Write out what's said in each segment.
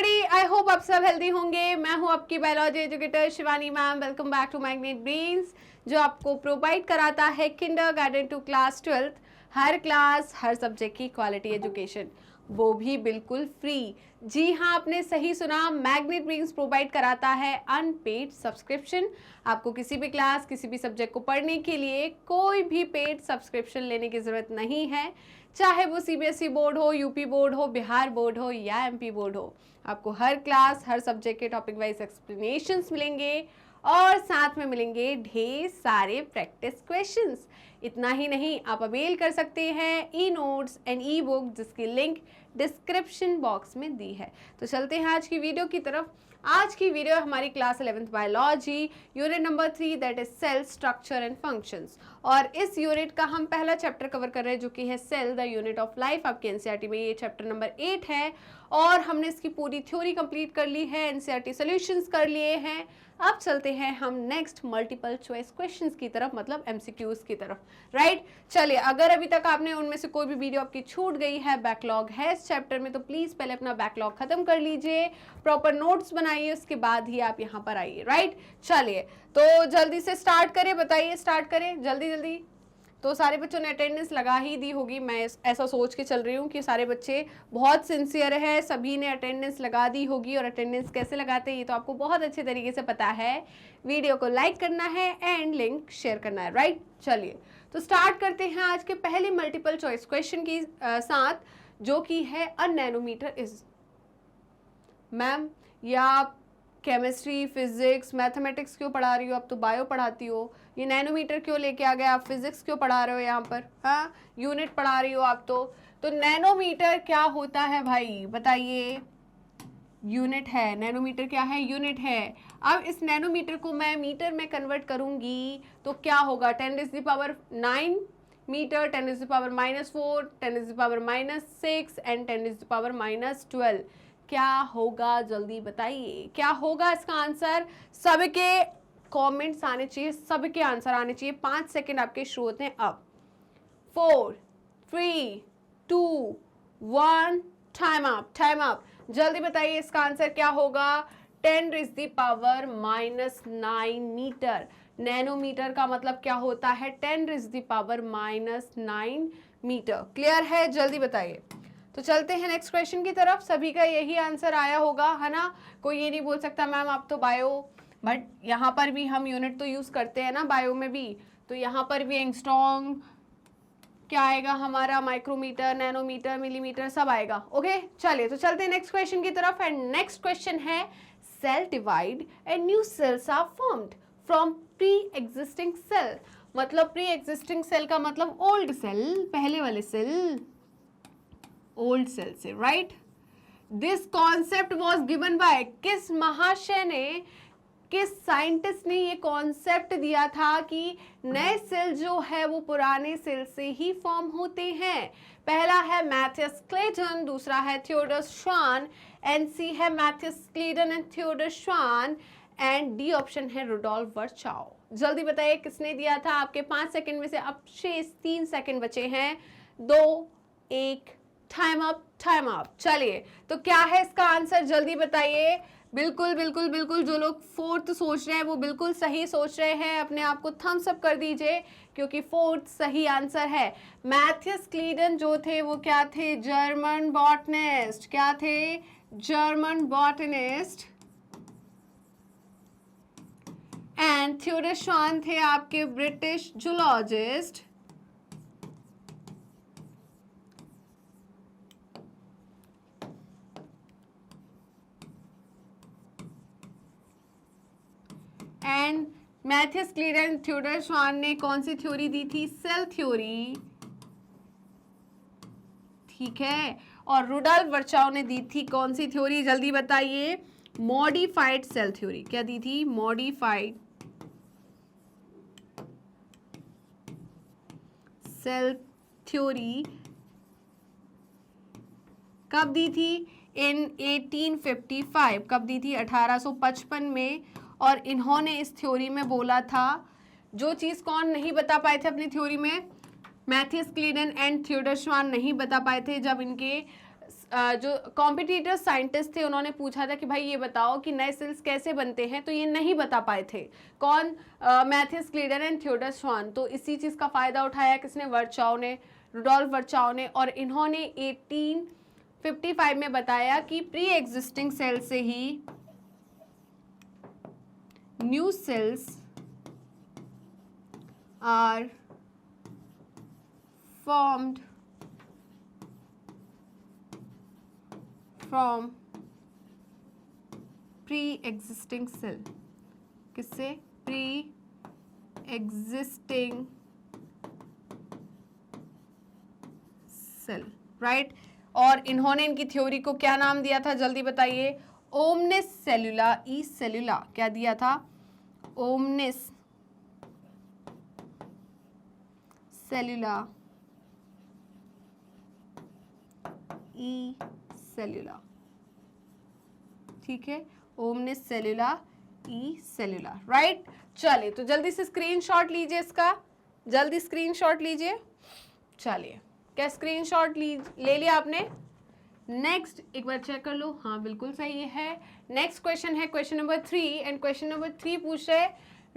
Everybody, I hope आप सब healthy होंगे। मैं हूं आपकी biology educator Shivani ma'am. Welcome back to Magnet Brains, जो आपको प्रोवाइड कराता है किंडरगार्टन टू क्लास 12 हर क्लास हर सब्जेक्ट की क्वालिटी एजुकेशन, वो भी बिल्कुल फ्री। जी हाँ, आपने सही सुना, मैग्नेट ब्रेन्स प्रोवाइड कराता है अनपेड सब्सक्रिप्शन। आपको किसी भी क्लास किसी भी सब्जेक्ट को पढ़ने के लिए कोई भी पेड सब्सक्रिप्शन लेने की ज़रूरत नहीं है, चाहे वो सीबीएसई बोर्ड हो, यूपी बोर्ड हो, बिहार बोर्ड हो या एमपी बोर्ड हो। आपको हर क्लास हर सब्जेक्ट के टॉपिक वाइज एक्सप्लेनेशंस मिलेंगे और साथ में मिलेंगे ढेर सारे प्रैक्टिस क्वेश्चंस। इतना ही नहीं, आप अवेल कर सकते हैं e notes and E book, जिसकी लिंक डिस्क्रिप्शन बॉक्स में दी है। तो चलते हैं आज की वीडियो की तरफ। आज की वीडियो हमारी class 11th biology unit number 3 that is cell structure and functions, और इस यूनिट का हम पहला चैप्टर कवर कर रहे हैं जो कि है cell the unit of life. आपके एनसीईआरटी में ये चैप्टर नंबर 8 है और हमने इसकी पूरी थ्योरी कंप्लीट कर ली है, एनसीईआरटी सॉल्यूशंस कर लिए हैं। अब चलते हैं हम नेक्स्ट मल्टीपल चॉइस क्वेश्चंस की तरफ, मतलब एमसीक्यूज की तरफ, राइट। चलिए, अगर अभी तक आपने उनमें से कोई भी वीडियो आपकी छूट गई है, बैकलॉग है इस चैप्टर में, तो प्लीज पहले अपना बैकलॉग खत्म कर लीजिए, प्रॉपर नोट्स बनाइए, उसके बाद ही आप यहाँ पर आइए, राइट। चलिए, तो जल्दी से स्टार्ट करें, बताइए स्टार्ट करें जल्दी जल्दी। तो सारे बच्चों ने अटेंडेंस लगा ही दी होगी, मैं ऐसा सोच के चल रही हूँ कि सारे बच्चे बहुत सिंसियर है, सभी ने अटेंडेंस लगा दी होगी। और अटेंडेंस कैसे लगाते हैं ये तो आपको बहुत अच्छे तरीके से पता है। वीडियो को लाइक करना है एंड लिंक शेयर करना है, राइट। चलिए, तो स्टार्ट करते हैं आज के पहले मल्टीपल चॉइस क्वेश्चन की साथ, जो कि है अ नैनोमीटर इज। मैम, या आप केमिस्ट्री, फिजिक्स, मैथमेटिक्स क्यों पढ़ा रही हो? अब तो बायो पढ़ाती हो, ये नैनोमीटर क्यों लेके आ गए? आप फिजिक्स क्यों पढ़ा रहे हो यहाँ पर? हाँ, यूनिट पढ़ा रही हो आप तो नैनोमीटर क्या होता है भाई, बताइए। यूनिट है, नैनोमीटर क्या है? यूनिट है। अब इस नैनोमीटर को मैं मीटर में कन्वर्ट करूंगी तो क्या होगा? 10⁻⁹ मीटर, 10⁻⁻4, 10⁻⁻6 एंड 10⁻⁻12। क्या होगा जल्दी बताइए, क्या होगा इसका आंसर? सबके कमेंट्स आने चाहिए, सबके आंसर आने चाहिए। 5 सेकंड आपके शुरू होते हैं अब। 4, 3, 2, 1, टाइम अप, टाइम अप। जल्दी बताइए इसका आंसर क्या होगा? 10⁻⁹ मीटर। नैनोमीटर का मतलब क्या होता है? 10⁻⁹ मीटर। क्लियर है? जल्दी बताइए। तो चलते हैं नेक्स्ट क्वेश्चन की तरफ। सभी का यही आंसर आया होगा, है ना? कोई ये नहीं बोल सकता मैम आप तो बायो, बट यहाँ पर भी हम यूनिट तो यूज करते हैं ना बायो में भी, तो यहाँ पर भी एंगस्ट्रॉम क्या आएगा हमारा, माइक्रोमीटर, नैनोमीटर, मिलीमीटर सब आएगा। ओके, चलिए तो चलते हैं नेक्स्ट क्वेश्चन की तरफ। एंड नेक्स्ट क्वेश्चन है cell divide and new cells are formed from pre existing cell. मतलब प्री एग्जिस्टिंग सेल का मतलब ओल्ड सेल, पहले वाले सेल, ओल्ड सेल से, right. This concept was given by, किस महाशय ने, किस साइंटिस्ट ने ये कॉन्सेप्ट दिया था कि नए सेल जो है वो पुराने सेल से ही फॉर्म होते हैं? पहला है मैथियस क्लेटन, दूसरा है थियोडर श्वान, एनसी है मैथियस क्लेटन एंड थियोडर श्वान, एंड डी ऑप्शन है रुडोल्फ वर्चाओ। जल्दी बताइए किसने दिया था? आपके 5 सेकंड में से अब शेष 3 सेकंड बचे हैं। 2, 1, टाइम अप, टाइम अप। चलिए, तो क्या है इसका आंसर? जल्दी बताइए। बिल्कुल बिल्कुल बिल्कुल, जो लोग 4th सोच रहे हैं वो बिल्कुल सही सोच रहे हैं, अपने आप को थम्स अप कर दीजिए, क्योंकि 4th सही आंसर है। मैथियस क्लीडन जो थे वो क्या थे? German botanist. क्या थे? German botanist. And Theodor Schwann थे आपके British zoologist. And Matthias Schleiden, Theodor Schwann ने कौन सी थ्योरी दी थी? सेल थ्योरी, ठीक है। और रुडोल्फ वर्चाओ ने दी थी कौन सी थ्योरी? जल्दी बताइए। Modified cell theory. क्या दी थी? Modified cell theory. कब दी थी? इन 1855। कब दी थी? 1855 में। और इन्होंने इस थ्योरी में बोला था, जो चीज़ कौन नहीं बता पाए थे अपनी थ्योरी में? मैथियस क्लीटन एंड थियोडर श्वान नहीं बता पाए थे। जब इनके जो कॉम्पिटिटर साइंटिस्ट थे उन्होंने पूछा था कि भाई ये बताओ कि नए सेल्स कैसे बनते हैं, तो ये नहीं बता पाए थे। कौन? मैथियस क्लीडर एंड थियोडर श्वान। तो इसी चीज़ का फ़ायदा उठाया किसने? वर्चाओ ने, रुडोल्फ वर्चाओ ने। और इन्होंने 1855 में बताया कि प्री एग्जिस्टिंग सेल से ही new cells are formed from pre-existing cell। किससे? pre-existing cell, right. और इन्होंने इनकी थ्योरी को क्या नाम दिया था, जल्दी बताइए? ओमनिस सेलुला ई सेलुला। क्या दिया था? ओमनिस सेलुला ई सेलुला, ठीक है, ओमनिस सेलुला ई सेलुला, राइट। चलिए तो जल्दी से स्क्रीनशॉट लीजिए इसका, जल्दी स्क्रीनशॉट लीजिए। चलिए, क्या स्क्रीनशॉट ले लिया आपने? नेक्स्ट एक बार चेक कर लो, हाँ बिल्कुल सही है। नेक्स्ट क्वेश्चन है question number 3 and question number 3 पूछ रहे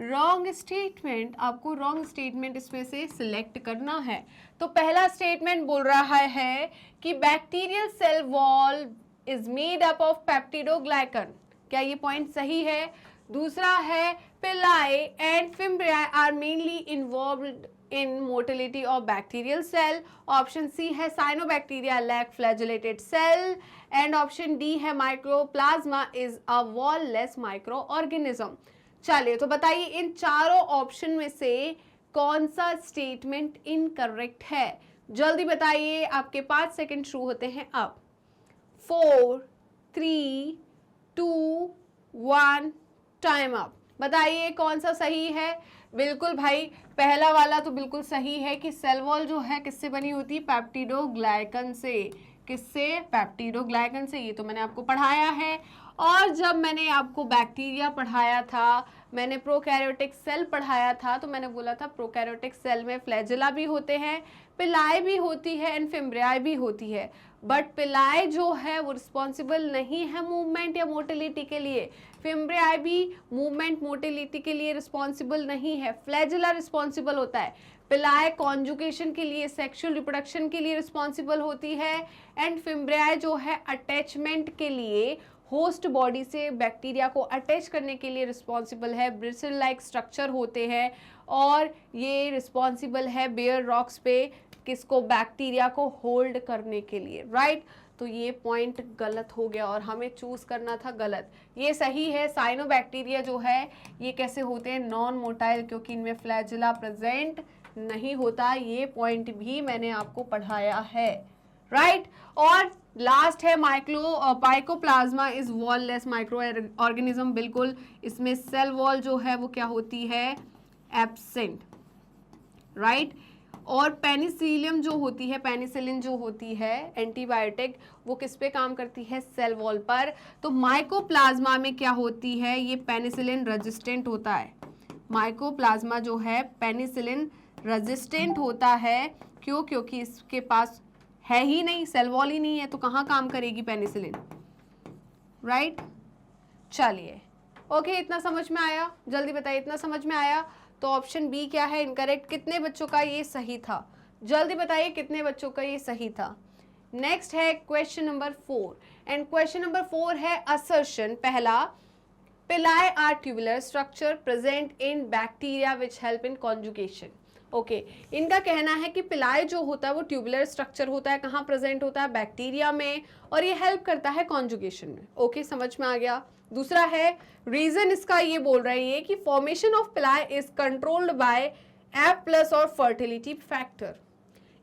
रॉन्ग स्टेटमेंट। आपको रॉन्ग स्टेटमेंट इसमें से सिलेक्ट करना है। तो पहला स्टेटमेंट बोल रहा है कि bacterial cell wall is made up of peptidoglycan. क्या ये पॉइंट सही है? दूसरा है pili and fimbriae are mainly involved in motility of bacterial cell। Option C है cyanobacteria lack flagellated cell and option D है mycoplasma is a wall less micro organism. चलिए तो बताइए इन चारों ऑप्शन में से कौन सा स्टेटमेंट इनकरेक्ट है? जल्दी बताइए, आपके 5 सेकंड शुरू होते हैं अब। 4 3 2 1 टाइम अप। बताइए कौन सा सही है? बिल्कुल भाई, पहला वाला तो बिल्कुल सही है कि सेल वॉल जो है किससे बनी होती है? पेप्टिडोग्लाइकन से। किससे? पेप्टिडोग्लाइकन से। ये तो मैंने आपको पढ़ाया है। और जब मैंने आपको बैक्टीरिया पढ़ाया था, मैंने प्रोकैरियोटिक सेल पढ़ाया था, तो मैंने बोला था प्रोकैरियोटिक सेल में फ्लैजेला भी होते हैं, पिलाई भी होती है एंड फिम्ब्रियाई भी होती है। बट पिलाई जो है वो रिस्पॉन्सिबल नहीं है मूवमेंट या मोटिलिटी के लिए, फिम्ब्रियाई भी मूवमेंट मोटिलिटी के लिए रिस्पॉन्सिबल नहीं है, फ्लैजेला रिस्पॉन्सिबल होता है। पिलाई कॉन्जुगेशन के लिए, सेक्सुअल रिप्रोडक्शन के लिए रिस्पॉन्सिबल होती है एंड फिम्ब्रियाई जो है अटैचमेंट के लिए, होस्ट बॉडी से बैक्टीरिया को अटैच करने के लिए रिस्पॉन्सिबल है। ब्रिसल लाइक स्ट्रक्चर होते हैं और ये रिस्पॉन्सिबल है बेयर रॉक्स पे किसको? बैक्टीरिया को होल्ड करने के लिए, राइट। तो ये पॉइंट गलत हो गया और हमें चूज करना था गलत। ये सही है, साइनोबैक्टीरिया जो है ये कैसे होते हैं? नॉन मोटाइल, क्योंकि इनमें फ्लैजेला प्रेजेंट नहीं होता। ये पॉइंट भी मैंने आपको पढ़ाया है, राइट। और लास्ट है mycoplasma is wall less micro organism. बिल्कुल, इसमें सेल वॉल जो है वो क्या होती है? Absent, right. और पेनिसिलियम जो होती है, पेनिसिलिन जो होती है एंटीबायोटिक, वो किस पे काम करती है? सेल वॉल पर। तो माइकोप्लाज्मा में क्या होती है? ये पेनिसिलिन रेजिस्टेंट होता है। माइकोप्लाज्मा जो है पेनिसिलिन रेजिस्टेंट होता है। क्यों? क्योंकि इसके पास है ही नहीं, सेल वॉल ही नहीं है, तो कहाँ काम करेगी पेनिसिलिन, राइट। चलिए, ओके, इतना समझ में आया? जल्दी बताइए, इतना समझ में आया? तो ऑप्शन बी क्या है इनकरेक्ट? कितने बच्चों का ये सही था? जल्दी बताइए कितने बच्चों का ये सही था। नेक्स्ट है question number 4 and question number 4 है असर्शन। पहला, pili are tubular structure present in bacteria which help in conjugation. Okay, इनका कहना है कि पिलाई जो होता है वो ट्यूबुलर स्ट्रक्चर होता है, कहाँ प्रेजेंट होता है? बैक्टीरिया में, और ये हेल्प करता है कॉन्जुगेशन में। ओके, समझ में आ गया। दूसरा है रीजन, इसका ये बोल रही है कि फॉर्मेशन ऑफ पिलाई इज कंट्रोल्ड बाय F+ और फर्टिलिटी फैक्टर।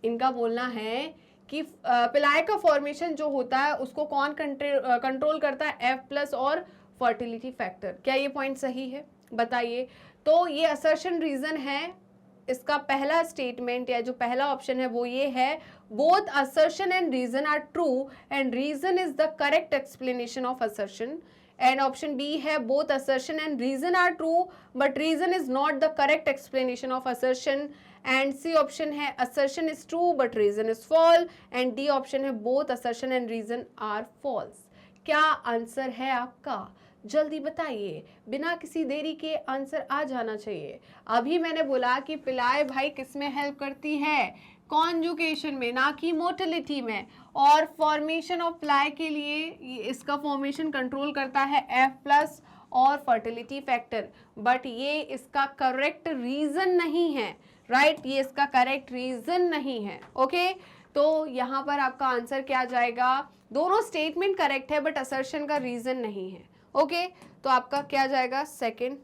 इनका बोलना है कि पिलाई का फॉर्मेशन जो होता है उसको कौन कंट्रोल करता है? F+ और फर्टिलिटी फैक्टर। क्या ये पॉइंट सही है? बताइए। तो ये असर्शन रीजन है। इसका पहला स्टेटमेंट या जो पहला ऑप्शन है वो ये है, both assertion and reason are true and reason is the correct explanation of assertion. And option B है, both assertion and reason are true but reason is not the correct explanation of assertion and C option है assertion is true but reason is false, and D option है both assertion and reason are false. क्या answer है आपका? जल्दी बताइए, बिना किसी देरी के आंसर आ जाना चाहिए। अभी मैंने बोला कि पिलाए भाई किस में हेल्प करती है? कॉन्जुगेशन में, ना कि मोटिलिटी में। और फॉर्मेशन ऑफ प्लाई के लिए इसका फॉर्मेशन कंट्रोल करता है F+ और फर्टिलिटी फैक्टर, बट ये इसका करेक्ट रीजन नहीं है, राइट? ये इसका करेक्ट रीजन नहीं है। ओके, तो यहाँ पर आपका आंसर क्या जाएगा? दोनों स्टेटमेंट करेक्ट है बट असर्शन का रीजन नहीं है। ओके, तो आपका क्या जाएगा? सेकंड।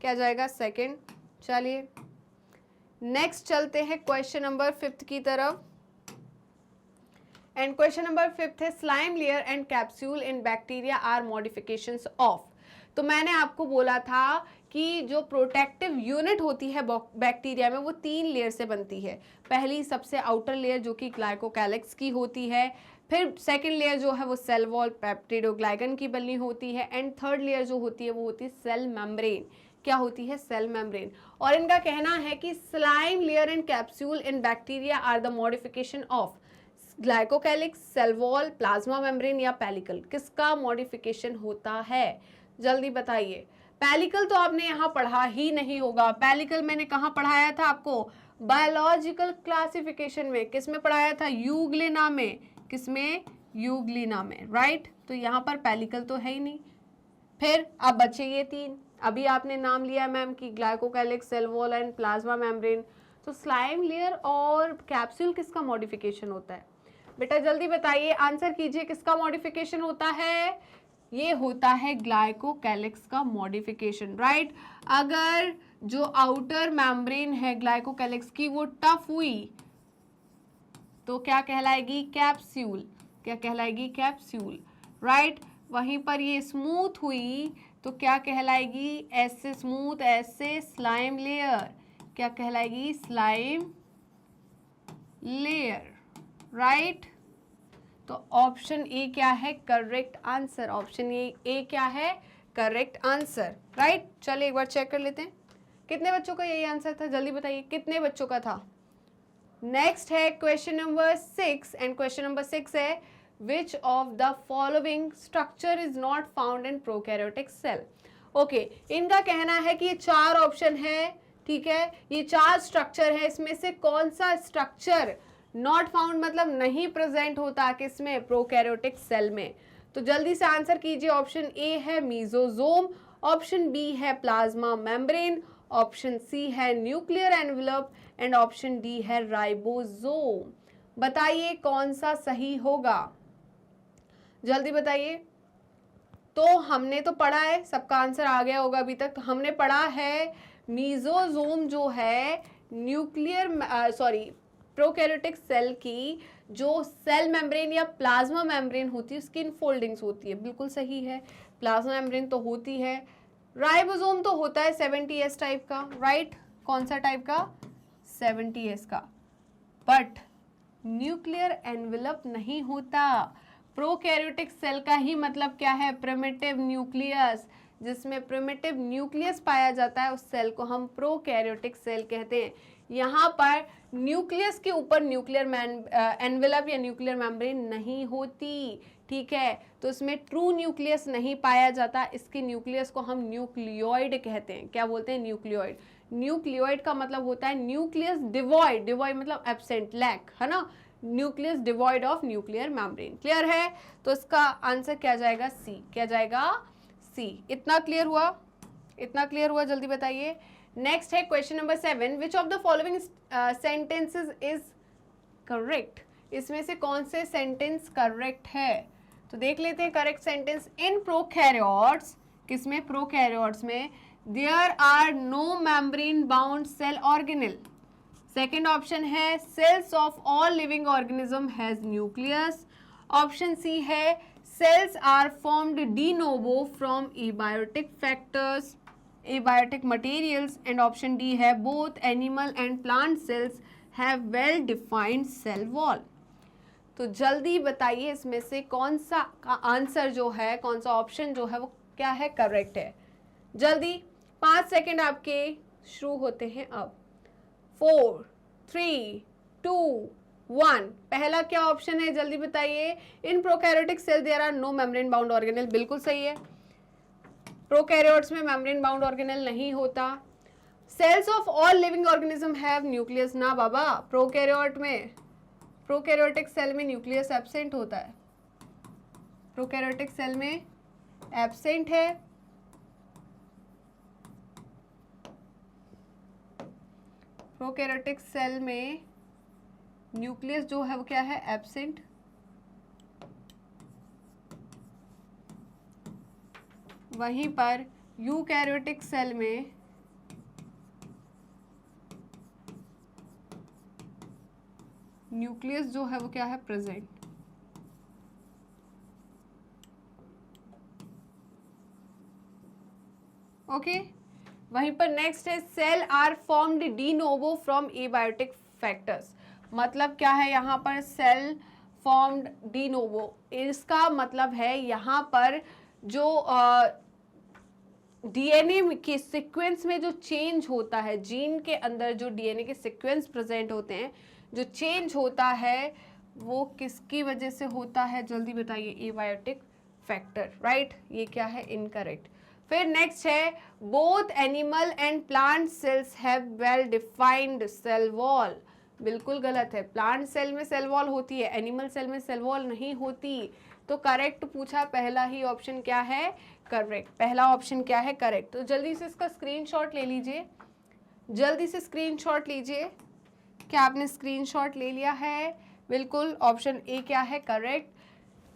क्या जाएगा? सेकंड। चलिए नेक्स्ट चलते हैं क्वेश्चन नंबर 5 की तरफ। एंड क्वेश्चन नंबर 5 है slime layer and capsule in bacteria are modifications of. तो मैंने आपको बोला था कि जो प्रोटेक्टिव यूनिट होती है बैक्टीरिया में वो 3 लेयर से बनती है। पहली सबसे आउटर लेयर जो कि ग्लाइकोकैलिक्स की होती है, फिर सेकंड लेयर जो है वो सेल वॉल पेप्टिडोग्लाइकन की बनी होती है, एंड थर्ड लेयर जो होती है वो होती है सेल मेम्ब्रेन। क्या होती है? Cell membrane. और इनका कहना है कि slime layer and capsule in bacteria are the modification of glycocalyx, cell wall, plasma membrane या पेलिकल। किसका मॉडिफिकेशन होता है? जल्दी बताइए। पेलिकल तो आपने यहाँ पढ़ा ही नहीं होगा। पेलिकल मैंने कहाँ पढ़ाया था आपको? बायोलॉजिकल क्लासिफिकेशन में। किस में पढ़ाया था? यूग्लिना में। किसमें? यूग्लिना में, राइट? तो यहाँ पर पेलिकल तो है ही नहीं। फिर अब बचे ये 3। अभी आपने नाम लिया मैम कि glycocalyx, cell wall and plasma membrane. तो स्लाइम लेयर और कैप्सूल किसका मॉडिफिकेशन होता है? बेटा जल्दी बताइए, आंसर कीजिए, किसका मॉडिफिकेशन होता है? ये होता है ग्लाइकोकैलिक्स का मॉडिफिकेशन, राइट? अगर जो आउटर मेम्ब्रेन है ग्लाइकोकैलिक्स की वो टफ हुई तो क्या कहलाएगी? कैप्सूल। क्या कहलाएगी? Capsule, right? वहीं पर ये स्मूथ हुई तो क्या कहलाएगी? ऐसे स्मूथ, ऐसे स्लाइम लेयर। क्या कहलाएगी? Slime layer, right? तो ऑप्शन ए क्या है? Correct answer. ऑप्शन ए क्या है? Correct answer, right? चलिए एक बार चेक कर लेते हैं कितने बच्चों का यही आंसर था। जल्दी बताइए कितने बच्चों का था। नेक्स्ट है question number 6 and question number 6 है which of the following structure is not found in prokaryotic cell. Okay, इनका कहना है कि ये 4 ऑप्शन है, ठीक है? ये 4 स्ट्रक्चर है, इसमें से कौन सा स्ट्रक्चर नॉट फाउंड मतलब नहीं प्रेजेंट होता किसमें? प्रोकैरियोटिक सेल में। तो जल्दी से आंसर कीजिए। ऑप्शन ए है मीजोजोम, ऑप्शन बी है प्लाज्मा मेम्ब्रेन, ऑप्शन सी है nuclear envelope and option D है राइबोसोम। बताइए कौन सा सही होगा? जल्दी बताइए। तो हमने तो पढ़ा है, सबका आंसर आ गया होगा अभी तक। तो हमने पढ़ा है मीजोजोम जो है प्रोकैरियोटिक सेल की जो सेल मेम्ब्रेन या प्लाज्मा मेम्ब्रेन होती है उसकी इनफोल्डिंग्स होती है। बिल्कुल सही है, प्लाज्मा मेम्ब्रेन तो होती है। राइबोसोम तो होता है 70S टाइप का, राइट? कौन सा टाइप का? 70S का। बट न्यूक्लियर एनवेलप नहीं होता। प्रोकैरियोटिक सेल का ही मतलब क्या है? Primitive nucleus. जिसमें प्रिमिटिव न्यूक्लियस पाया जाता है उस सेल को हम प्रोकैरियोटिक सेल कहते हैं। यहाँ पर न्यूक्लियस के ऊपर न्यूक्लियर एनवेलप या न्यूक्लियर मेम्ब्रेन नहीं होती, ठीक है? तो इसमें ट्रू न्यूक्लियस नहीं पाया जाता। इसके न्यूक्लियस को हम न्यूक्लियोइड कहते हैं। क्या बोलते हैं? न्यूक्लियोइड। न्यूक्लियोइड का मतलब होता है न्यूक्लियस डिवॉइड। डिवॉइड मतलब एब्सेंट, लैक, है ना? Nucleus devoid of nuclear membrane. Clear है? तो इसका आंसर क्या जाएगा? सी। क्या जाएगा? सी। इतना क्लियर हुआ? इतना क्लियर हुआ? जल्दी बताइए। नेक्स्ट है question number 7 which of the following sentences is correct. इसमें से कौन से सेंटेंस करेक्ट है? तो देख लेते हैं करेक्ट सेंटेंस। इन प्रोकैरियोट्स, किसमें? प्रोकैरियोट्स में there are no membrane bound cell organelle. Second option है cells of all living organism has nucleus. Option C है cells are formed de novo from abiotic factors, abiotic materials and option D है both animal and plant cells have well defined cell wall. तो जल्दी बताइए इसमें से कौन सा answer जो है, कौन सा ऑप्शन जो है वो क्या है? करेक्ट है। जल्दी 5 सेकेंड आपके शुरू होते हैं अब। 4, 3, 2, 1। पहला क्या ऑप्शन है जल्दी बताइए। In prokaryotic cell there are no membrane bound organelle, बिल्कुल सही है। प्रोकैरियोट्स में मेम्ब्रेन बाउंड ऑर्गेनेल नहीं होता। Cells of all living organism have nucleus, ना बाबा, प्रोकैरियोट में, प्रोकैरियोटिक सेल में न्यूक्लियस एब्सेंट होता है, प्रोकैरियोटिक सेल में एब्सेंट है। प्रोकैरियोटिक सेल में न्यूक्लियस जो है वो क्या है, एब्सेंट। वहीं पर यूकैरियोटिक सेल में न्यूक्लियस जो है वो क्या है, प्रेजेंट। ओके, वहीं पर नेक्स्ट है cell are formed de novo from abiotic factors. मतलब क्या है यहाँ पर, सेल फॉर्म्ड डी नोवो, इसका मतलब है यहाँ पर जो डीएनए के सीक्वेंस में जो चेंज होता है, जीन के अंदर जो डीएनए के सीक्वेंस प्रेजेंट होते हैं, जो चेंज होता है वो किसकी वजह से होता है, जल्दी बताइए। Abiotic factor, right. ये क्या है, इनकरेक्ट। फिर नेक्स्ट है both animal and plant cells have well defined cell wall, बिल्कुल गलत है। प्लांट सेल में सेल वॉल होती है, एनिमल सेल में सेल वॉल नहीं होती। तो करेक्ट पूछा, पहला ही ऑप्शन क्या है, करेक्ट। पहला ऑप्शन क्या है, करेक्ट। तो जल्दी से इसका स्क्रीनशॉट ले लीजिए, जल्दी से स्क्रीनशॉट लीजिए। क्या आपने स्क्रीनशॉट ले लिया है? बिल्कुल, ऑप्शन ए क्या है, करेक्ट।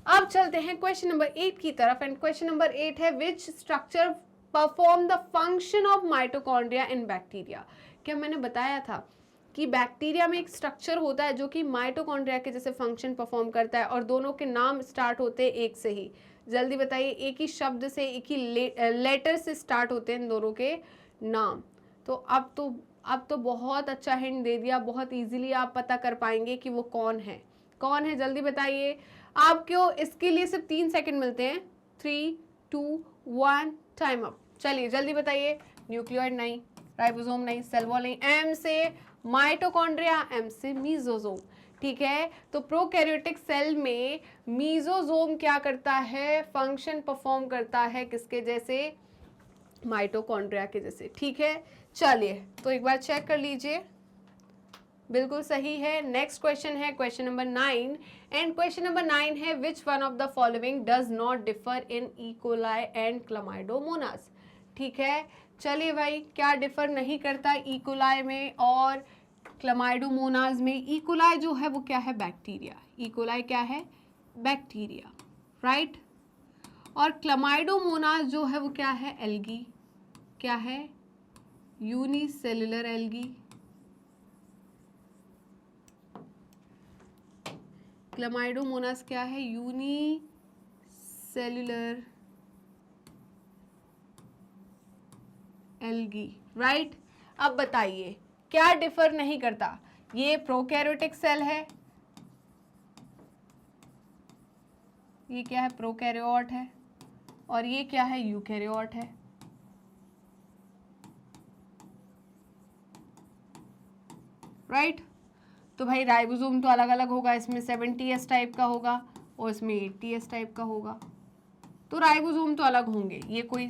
अब चलते हैं क्वेश्चन नंबर 8 की तरफ। एंड क्वेश्चन नंबर 8 है which structure perform the function of mitochondria in bacteria. क्या मैंने बताया था कि बैक्टीरिया में एक स्ट्रक्चर होता है जो कि माइटोकॉन्ड्रिया के जैसे फंक्शन परफॉर्म करता है, और दोनों के नाम स्टार्ट होते हैं एक से ही। जल्दी बताइए, एक ही शब्द से, एक ही लेटर से स्टार्ट होते हैं इन दोनों के नाम। तो अब तो बहुत अच्छा हिंट दे दिया, बहुत इजीली आप पता कर पाएंगे कि वो कौन है, कौन है, जल्दी बताइए। आपको इसके लिए सिर्फ 3 सेकंड मिलते हैं। 3, 2, 1, टाइम अप। चलिए जल्दी बताइए। न्यूक्लियोइड नहीं, राइबोसोम नहीं, सेल वॉल नहीं, एम से माइटोकॉन्ड्रिया, एम से मीजोसोम, ठीक है। तो प्रोकैरियोटिक सेल में मीजोसोम क्या करता है, फंक्शन परफॉर्म करता है किसके जैसे, माइटोकॉन्ड्रिया के जैसे, ठीक है। चलिए तो एक बार चेक कर लीजिए, बिल्कुल सही है। नेक्स्ट क्वेश्चन है question number 9। And question number 9 है which one of the following does not differ in E coli and Chlamydomonas, ठीक है। चलिए भाई, क्या डिफर नहीं करता इकोलाई में और क्लामाइडोमोनास में। इकोलाई जो है वो क्या है, बैक्टीरिया। इकोलाई क्या है, बैक्टीरिया, राइट। और क्लामाइडोमोनास जो है वो क्या है, एल्गी, क्या है, यूनिसेलुलर एल्गी। क्लामाइडोमोनास क्या है, यूनिसेलुलर एल्गी, राइट। अब बताइए क्या डिफर नहीं करता। ये प्रोकैरियोटिक सेल है, ये क्या है, प्रोकैरियोट है, और ये क्या है, यूकैरियोट है, राइट। तो भाई राइबोसोम तो अलग अलग होगा, इसमें 70S टाइप का होगा और इसमें 80S टाइप का होगा, तो राइबोसोम तो अलग होंगे, ये कोई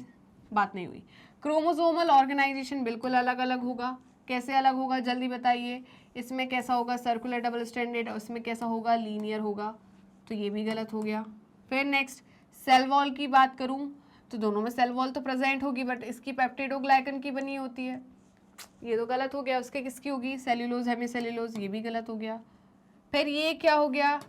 बात नहीं हुई। क्रोमोसोमल ऑर्गेनाइजेशन बिल्कुल अलग अलग होगा। कैसे अलग होगा जल्दी बताइए। इसमें कैसा होगा, सर्कुलर डबल स्ट्रैंडेड, और इसमें कैसा होगा, लीनियर होगा, तो ये भी गलत हो गया। फिर नेक्स्ट सेल वॉल की बात करूं तो दोनों में सेल वॉल तो प्रेजेंट होगी, बट इसकी पेप्टिडोग्लाइकन की बनी होती है, ये तो गलत हो गया। उसके किसकी होगी, सेल्यूलोज, हेमीसेल्यूलोज, ये भी गलत हो गया। फिर ये क्या हो गया,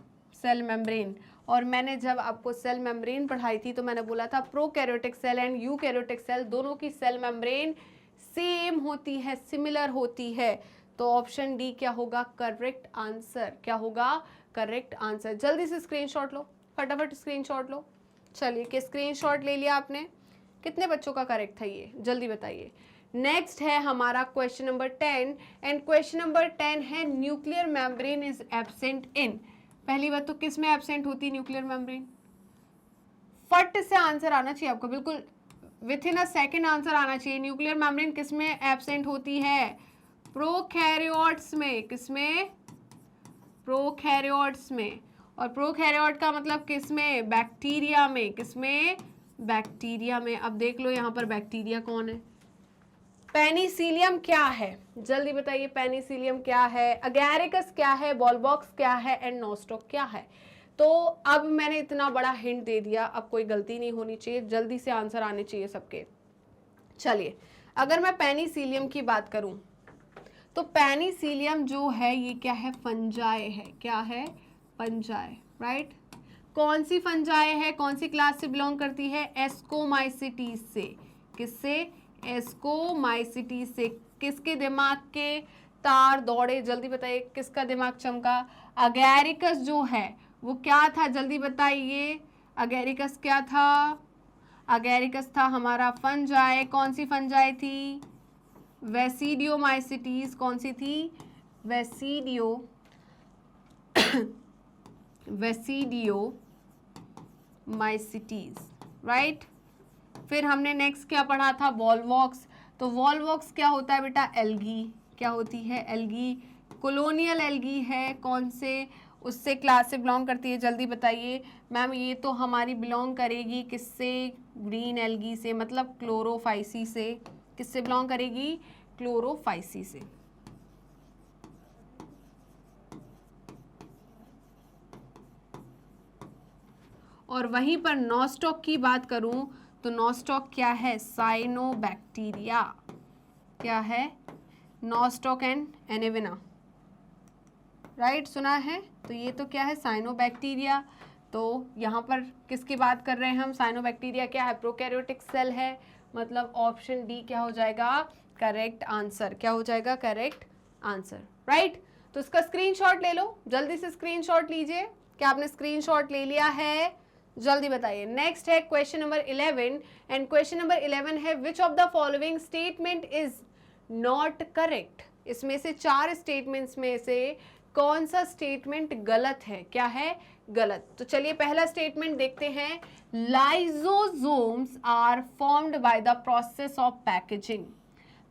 सेल मेम्ब्रेन। और मैंने जब आपको सेल मेम्ब्रेन पढ़ाई थी तो मैंने बोला था prokaryotic cell and eukaryotic cell दोनों की सेल मेम्ब्रेन सेम होती है, सिमिलर होती है। तो ऑप्शन डी क्या होगा, करेक्ट आंसर, क्या होगा, करेक्ट आंसर। जल्दी से स्क्रीनशॉट लो, फटाफट स्क्रीनशॉट लो। चलिए कि स्क्रीनशॉट ले लिया आपने। कितने बच्चों का करेक्ट था ये, जल्दी बताइए। नेक्स्ट है हमारा question number 10। And question number 10 है nuclear membrane is absent in. पहली बात तो किस में एब्सेंट होती है न्यूक्लियर मेम्ब्रेन, फट से आंसर आना चाहिए आपको, बिल्कुल with in a second answer आना चाहिए। न्यूक्लियर मेम्ब्रेन किस में एब्सेंट होती है, प्रोकैरियोट्स में, किसमें? प्रोकैरियोट्स में। और प्रोकैरियोट का मतलब किसमें? बैक्टीरिया में। किसमें? बैक्टीरिया में। अब देख लो यहाँ पर बैक्टीरिया कौन है। पेनिसिलियम क्या है, जल्दी बताइए। पेनिसिलियम क्या है, अगैरिकस क्या है, वॉलबॉक्स क्या है, एंड नोस्टॉक क्या है। तो अब मैंने इतना बड़ा हिंट दे दिया, अब कोई गलती नहीं होनी चाहिए, जल्दी से आंसर आने चाहिए सबके। चलिए, अगर मैं पेनिसिलियम की बात करूं तो पेनिसिलियम जो है ये क्या है? फंजाई है। क्या है? Fungi, right. कौन सी फंजाई है, कौन सी क्लास से बिलोंग करती है? एस्कोमाइसिटीज से। किससे? एस्कोमाइसिटीज से। किसके दिमाग के तार दौड़े, जल्दी बताइए, किसका दिमाग चमका? अगैरिकस जो है वो क्या था, जल्दी बताइए। अगैरिकस क्या था? अगैरिकस था हमारा फंजाई। कौन सी फंजाई थी? वेसिडियोमाइसिटीज। कौन सी थी? वेसिडियोमाइसिटीज, राइट। फिर हमने नेक्स्ट क्या पढ़ा था? वॉलवॉक्स। तो वॉलवॉक्स क्या होता है बेटा? एल्गी। क्या होती है? एल्गी। कॉलोनियल एल्गी है, कौन से उससे क्लास से बिलोंग करती है, जल्दी बताइए। मैम ये तो हमारी बिलोंग करेगी किससे? ग्रीन एल्गी से, मतलब क्लोरोफाइसी से। किससे बिलोंग करेगी? क्लोरोफाइसी से। और वहीं पर नॉस्टॉक की बात करूं तो नॉस्टॉक क्या है? साइनोबैक्टीरिया। क्या है? नॉस्टॉक एंड एनेविना, राइट, सुना है। तो ये तो क्या है? साइनोबैक्टीरिया। तो यहाँ पर किसकी बात कर रहे हैं हम? साइनोबैक्टीरिया क्या है? प्रोकैरियोटिक सेल है, मतलब ऑप्शन डी क्या हो जाएगा? Correct answer. क्या हो जाएगा? Correct answer, right. तो इसका स्क्रीनशॉट ले लो, जल्दी से स्क्रीनशॉट लीजिए। क्या आपने स्क्रीनशॉट ले लिया है? जल्दी बताइए। नेक्स्ट है question number 11, and question number 11 है which of the following statement is not correct. इसमें से 4 स्टेटमेंट्स में से कौन सा स्टेटमेंट गलत है? क्या है? गलत। तो चलिए पहला स्टेटमेंट देखते हैं। Lysosomes are formed by the process of packaging.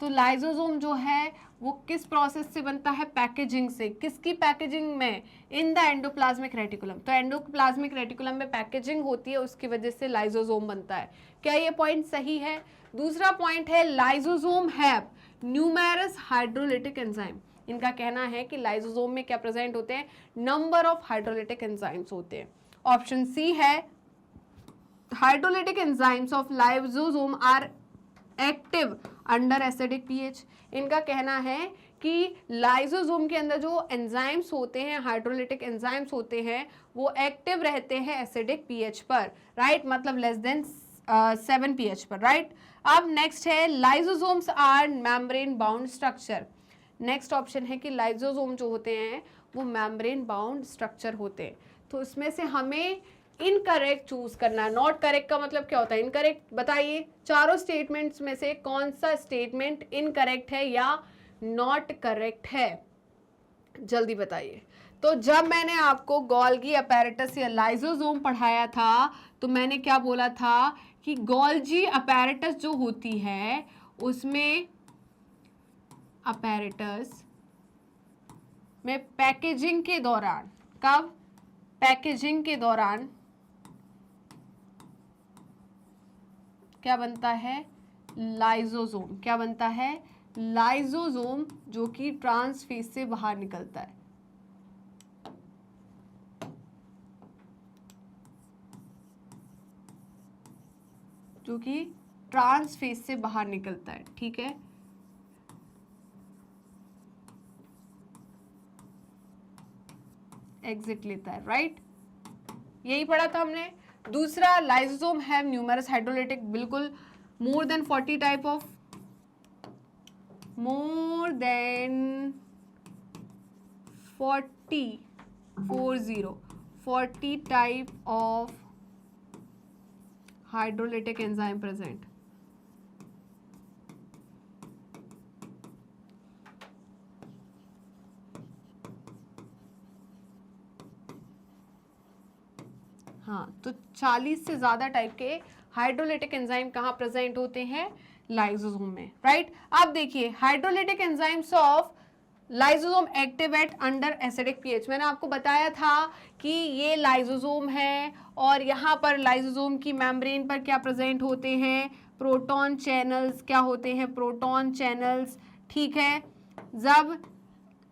तो लाइजोसोम जो है वो किस प्रोसेस से बनता है? पैकेजिंग से। किसकी पैकेजिंग में? In the endoplasmic reticulum. तो एंडोप्लाज्मिक रेटिकुलम में पैकेजिंग होती है, उसकी वजह से लाइजोसोम बनता है। क्या ये पॉइंट सही है? दूसरा पॉइंट है lysosome have numerous hydrolytic enzyme. इनका कहना है कि लाइजोसोम में क्या प्रेजेंट होते हैं? नंबर ऑफ हाइड्रोलिटिक एंजाइम्स होते हैं। ऑप्शन सी है hydrolytic enzymes of lysosome are active under acidic pH. इनका कहना है कि लाइजोसोम के अंदर जो एंजाइम्स होते हैं, हाइड्रोलिटिक एंजाइम्स होते हैं, वो एक्टिव रहते हैं एसिडिक पीएच पर, राइट, मतलब लेस देन 7 पीएच पर, राइट। अब नेक्स्ट है lysosomes are membrane bound structure. Next option है कि लाइजोसोम जो होते हैं वो मेम्ब्रेन बाउंड स्ट्रक्चर होते हैं। तो इसमें से हमें इनकरेक्ट चूज करना है। नॉट करेक्ट का मतलब क्या होता है? इनकरेक्ट। बताइए चारों स्टेटमेंट्स में से कौन सा स्टेटमेंट इनकरेक्ट है या नॉट करेक्ट है, जल्दी बताइए। तो जब मैंने आपको गोल्गी अपैरेटस या लाइजोसोम पढ़ाया था तो मैंने क्या बोला था कि गोल्गी अपैरेटस जो होती है उसमें अपैरेटस में पैकेजिंग के दौरान, कब? पैकेजिंग के दौरान क्या बनता है? लाइजोसोम। क्या बनता है? लाइजोसोम, जो कि ट्रांसफेज से बाहर निकलता है। जो कि ट्रांसफेज से बाहर निकलता है, ठीक है। एग्जिट लेता है, राइट। यही पढ़ा था हमने। दूसरा, लाइसोसोम हैव न्यूमरस हाइड्रोलिटिक, बिल्कुल, more than 40 type of, more than 40 type of hydrolytic enzyme present. हाँ, तो 40 से ज़्यादा टाइप के हाइड्रोलिटिक एंजाइम कहाँ प्रेजेंट होते हैं? लाइसोसोम में, राइट। अब देखिए hydrolytic enzymes of lysosome active at under acidic pH. मैंने आपको बताया था कि ये लाइसोसोम है और यहाँ पर लाइसोसोम की मेम्ब्रेन पर क्या प्रेजेंट होते हैं, प्रोटॉन चैनल्स। क्या होते हैं, प्रोटॉन चैनल्स, ठीक है। जब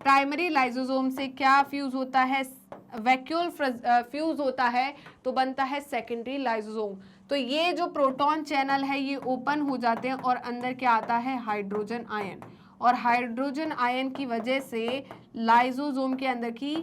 प्राइमरी लाइसोसोम से क्या फ्यूज होता है, वैक्यूल फ्यूज होता है तो बनता है सेकेंडरी लाइसोसोम। तो ये जो प्रोटॉन चैनल है ये ओपन हो जाते हैं और अंदर क्या आता है, हाइड्रोजन आयन। और हाइड्रोजन आयन की वजह से लाइसोसोम के अंदर की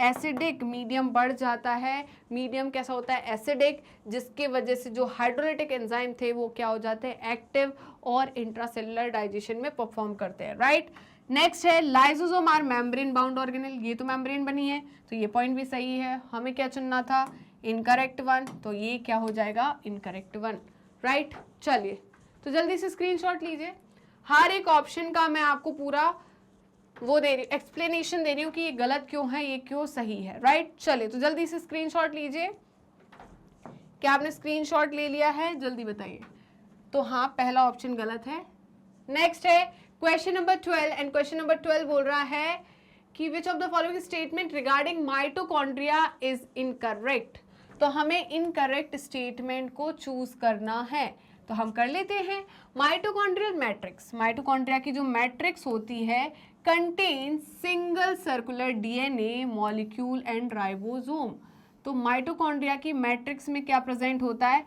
एसिडिक मीडियम बढ़ जाता है। मीडियम कैसा होता है, एसिडिक, जिसके वजह से जो हाइड्रोलिटिक एंजाइम थे वो क्या हो जाते हैं, एक्टिव और इंट्रासेलुलर डाइजेशन में परफॉर्म करते हैं, राइट। नेक्स्ट है lysosome are membrane bound organelle. ये तो मेम्ब्रेन बनी है तो ये पॉइंट भी सही है। हमें क्या चुनना था, इनकरेक्ट वन, तो ये क्या हो जाएगा, इनकरेक्ट वन, राइट। चलिए तो जल्दी से स्क्रीनशॉट लीजिए। हर एक ऑप्शन का मैं आपको पूरा वो दे रही, एक्सप्लेनेशन दे रही हूँ कि ये गलत क्यों है, ये क्यों सही है, राइट। चलिए तो जल्दी से स्क्रीनशॉट लीजिए। क्या आपने स्क्रीनशॉट ले लिया है, जल्दी बताइए। तो हाँ, पहला ऑप्शन गलत है। नेक्स्ट है question number 12 and question number 12 बोल रहा है कि विच of the following statement regarding mitochondria is incorrect. तो हमें इनकरेक्ट स्टेटमेंट को चूज करना है, तो हम कर लेते हैं। माइटोकॉन्ड्रियल मैट्रिक्स, माइटोकॉन्ड्रिया की जो मैट्रिक्स होती है contain single circular DNA molecule and ribosome. तो माइटोकॉन्ड्रिया की मैट्रिक्स में क्या प्रेजेंट होता है,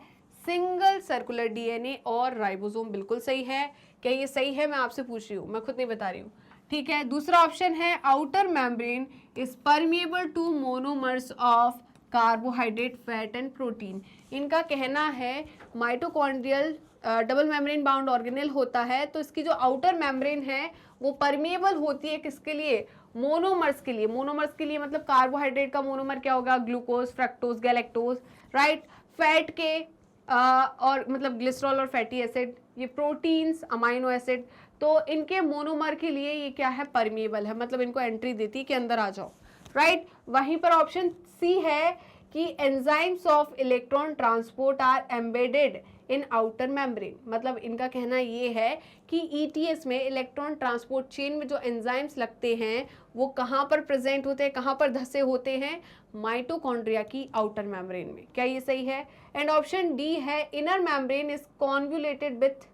सिंगल सर्कुलर डीएनए और राइबोसोम। बिल्कुल सही है। क्या ये सही है, मैं आपसे पूछ रही हूँ, मैं खुद नहीं बता रही हूँ, ठीक है। दूसरा ऑप्शन है outer membrane is permeable to monomers of carbohydrate, fat and protein. इनका कहना है mitochondrial double membrane bound organelle होता है तो इसकी जो आउटर मेम्ब्रेन है वो परमिएबल होती है, किसके लिए, मोनोमर्स के लिए। मोनोमर्स के लिए मतलब कार्बोहाइड्रेट का मोनोमर क्या होगा, glucose, fructose, galactose, right. Fat के और मतलब ग्लिसरॉल और फैटी एसिड, ये प्रोटीन्स, अमाइनो एसिड, तो इनके मोनोमर के लिए ये क्या है, परमिएबल है, मतलब इनको एंट्री देती है कि अंदर आ जाओ, राइट। वहीं पर ऑप्शन सी है कि enzymes of electron transport are embedded in outer membrane. मतलब इनका कहना ये है कि ईटीएस में, इलेक्ट्रॉन ट्रांसपोर्ट चेन में जो एंजाइम्स लगते हैं वो कहाँ पर प्रेजेंट होते हैं, कहाँ पर धसे होते हैं, माइटोकॉन्ड्रिया की आउटर मेम्ब्रेन में। क्या ये सही है। एंड ऑप्शन डी है inner membrane is convoluted with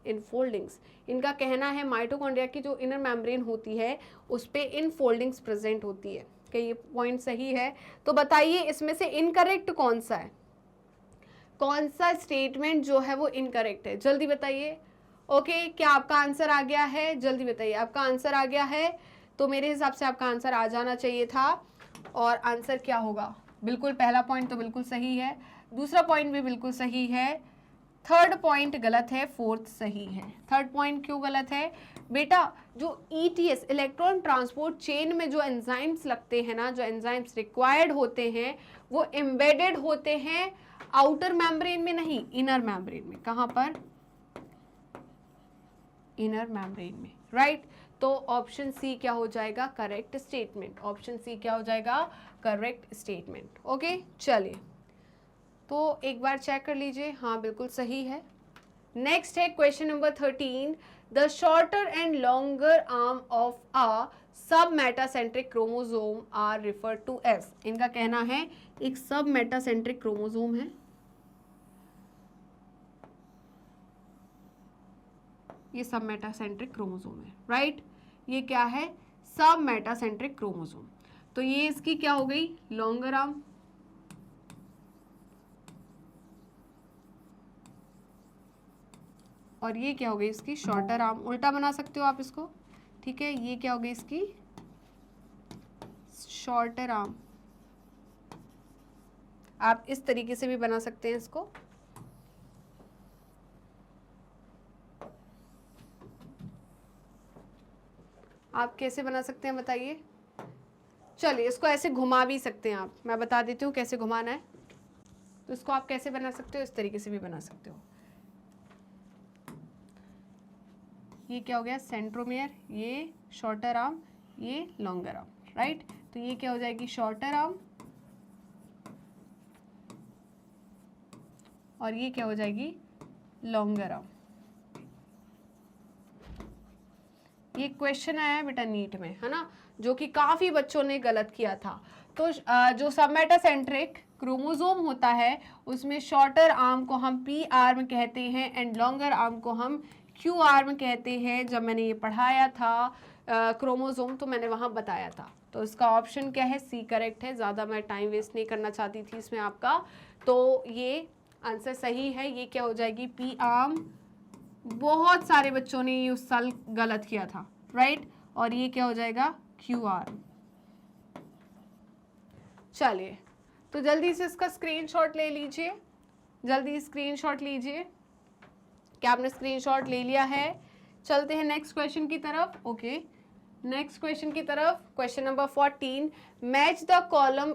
infoldings. इनका कहना है माइटोकॉन्ड्रिया की जो इनर मेम्ब्रेन होती है उस पे इनफोल्डिंग्स प्रेजेंट होती है। क्या ये पॉइंट सही है। तो बताइए इसमें से इनकरेक्ट कौन सा है, कौन सा स्टेटमेंट जो है वो इनकरेक्ट है, जल्दी बताइए। ओके, क्या आपका आंसर आ गया है, जल्दी बताइए। आपका आंसर आ गया है तो मेरे हिसाब से आपका आंसर आ जाना चाहिए था। और आंसर क्या होगा, बिल्कुल पहला पॉइंट तो बिल्कुल सही है, दूसरा पॉइंट भी बिल्कुल सही है, थर्ड पॉइंट गलत है, फोर्थ सही है। थर्ड पॉइंट क्यों गलत है बेटा, जो ईटीएस इलेक्ट्रॉन ट्रांसपोर्ट चेन में जो एंजाइम्स लगते हैं ना, जो एंजाइम्स रिक्वायर्ड होते हैं वो एम्बेडेड होते हैं आउटर मेम्ब्रेन में, नहीं इनर मेम्ब्रेन में। कहां पर, इनर मेम्ब्रेन में, राइट। तो ऑप्शन सी क्या हो जाएगा, करेक्ट स्टेटमेंट। ऑप्शन सी क्या हो जाएगा, करेक्ट स्टेटमेंट। ओके, चलिए तो एक बार चेक कर लीजिए, हाँ बिल्कुल सही है। नेक्स्ट है question number 13, the shorter and longer arm of a submetacentric chromosome are referred to as. इनका कहना है एक सब मेटासेंट्रिक क्रोमोसोम है, ये सब मेटासेंट्रिक क्रोमोसोम है, राइट। ये क्या है, सब मेटासेंट्रिक क्रोमोसोम। तो ये इसकी क्या हो गई, लॉन्गर आर्म, और ये क्या हो गई इसकी शॉर्टर आर्म। उल्टा बना सकते हो आप इसको, ठीक है। ये क्या हो गई इसकी शॉर्टर आर्म, आप इस तरीके से भी बना सकते हैं इसको। आप कैसे बना सकते हैं बताइए। चलिए इसको ऐसे घुमा भी सकते हैं आप, मैं बता देती हूँ कैसे घुमाना है। तो इसको आप कैसे बना सकते हो, इस तरीके से भी बना सकते हो। ये क्या हो गया सेंट्रोमियर, ये शॉर्टर आर्म, ये लॉन्गर आर्म, राइट। तो ये क्या हो जाएगी शॉर्टर आर्म और ये क्या हो जाएगी लॉन्गर आर्म। ये क्वेश्चन आया है बेटा नीट में, है ना, जो कि काफी बच्चों ने गलत किया था। तो जो सबमेटासेंट्रिक क्रोमोसोम होता है उसमें शॉर्टर आर्म को हम पी आर्म कहते हैं एंड लॉन्गर आर्म को हम क्यू आर्म कहते हैं। जब मैंने ये पढ़ाया था क्रोमोसोम तो मैंने वहाँ बताया था। तो इसका ऑप्शन क्या है, सी करेक्ट है। ज़्यादा मैं टाइम वेस्ट नहीं करना चाहती थी इसमें आपका, तो ये आंसर सही है। ये क्या हो जाएगी, पी आर्म। बहुत सारे बच्चों ने ये उस साल गलत किया था, राइट। और ये क्या हो जाएगा, क्यू आर्म। चलिए तो जल्दी से इसका स्क्रीनशॉट ले लीजिए, जल्दी स्क्रीनशॉट लीजिए। क्या आपने स्क्रीनशॉट ले लिया है? चलते हैं नेक्स्ट क्वेश्चन की तरफ। ओके, नेक्स्ट क्वेश्चन की तरफ। Question number 14, match the column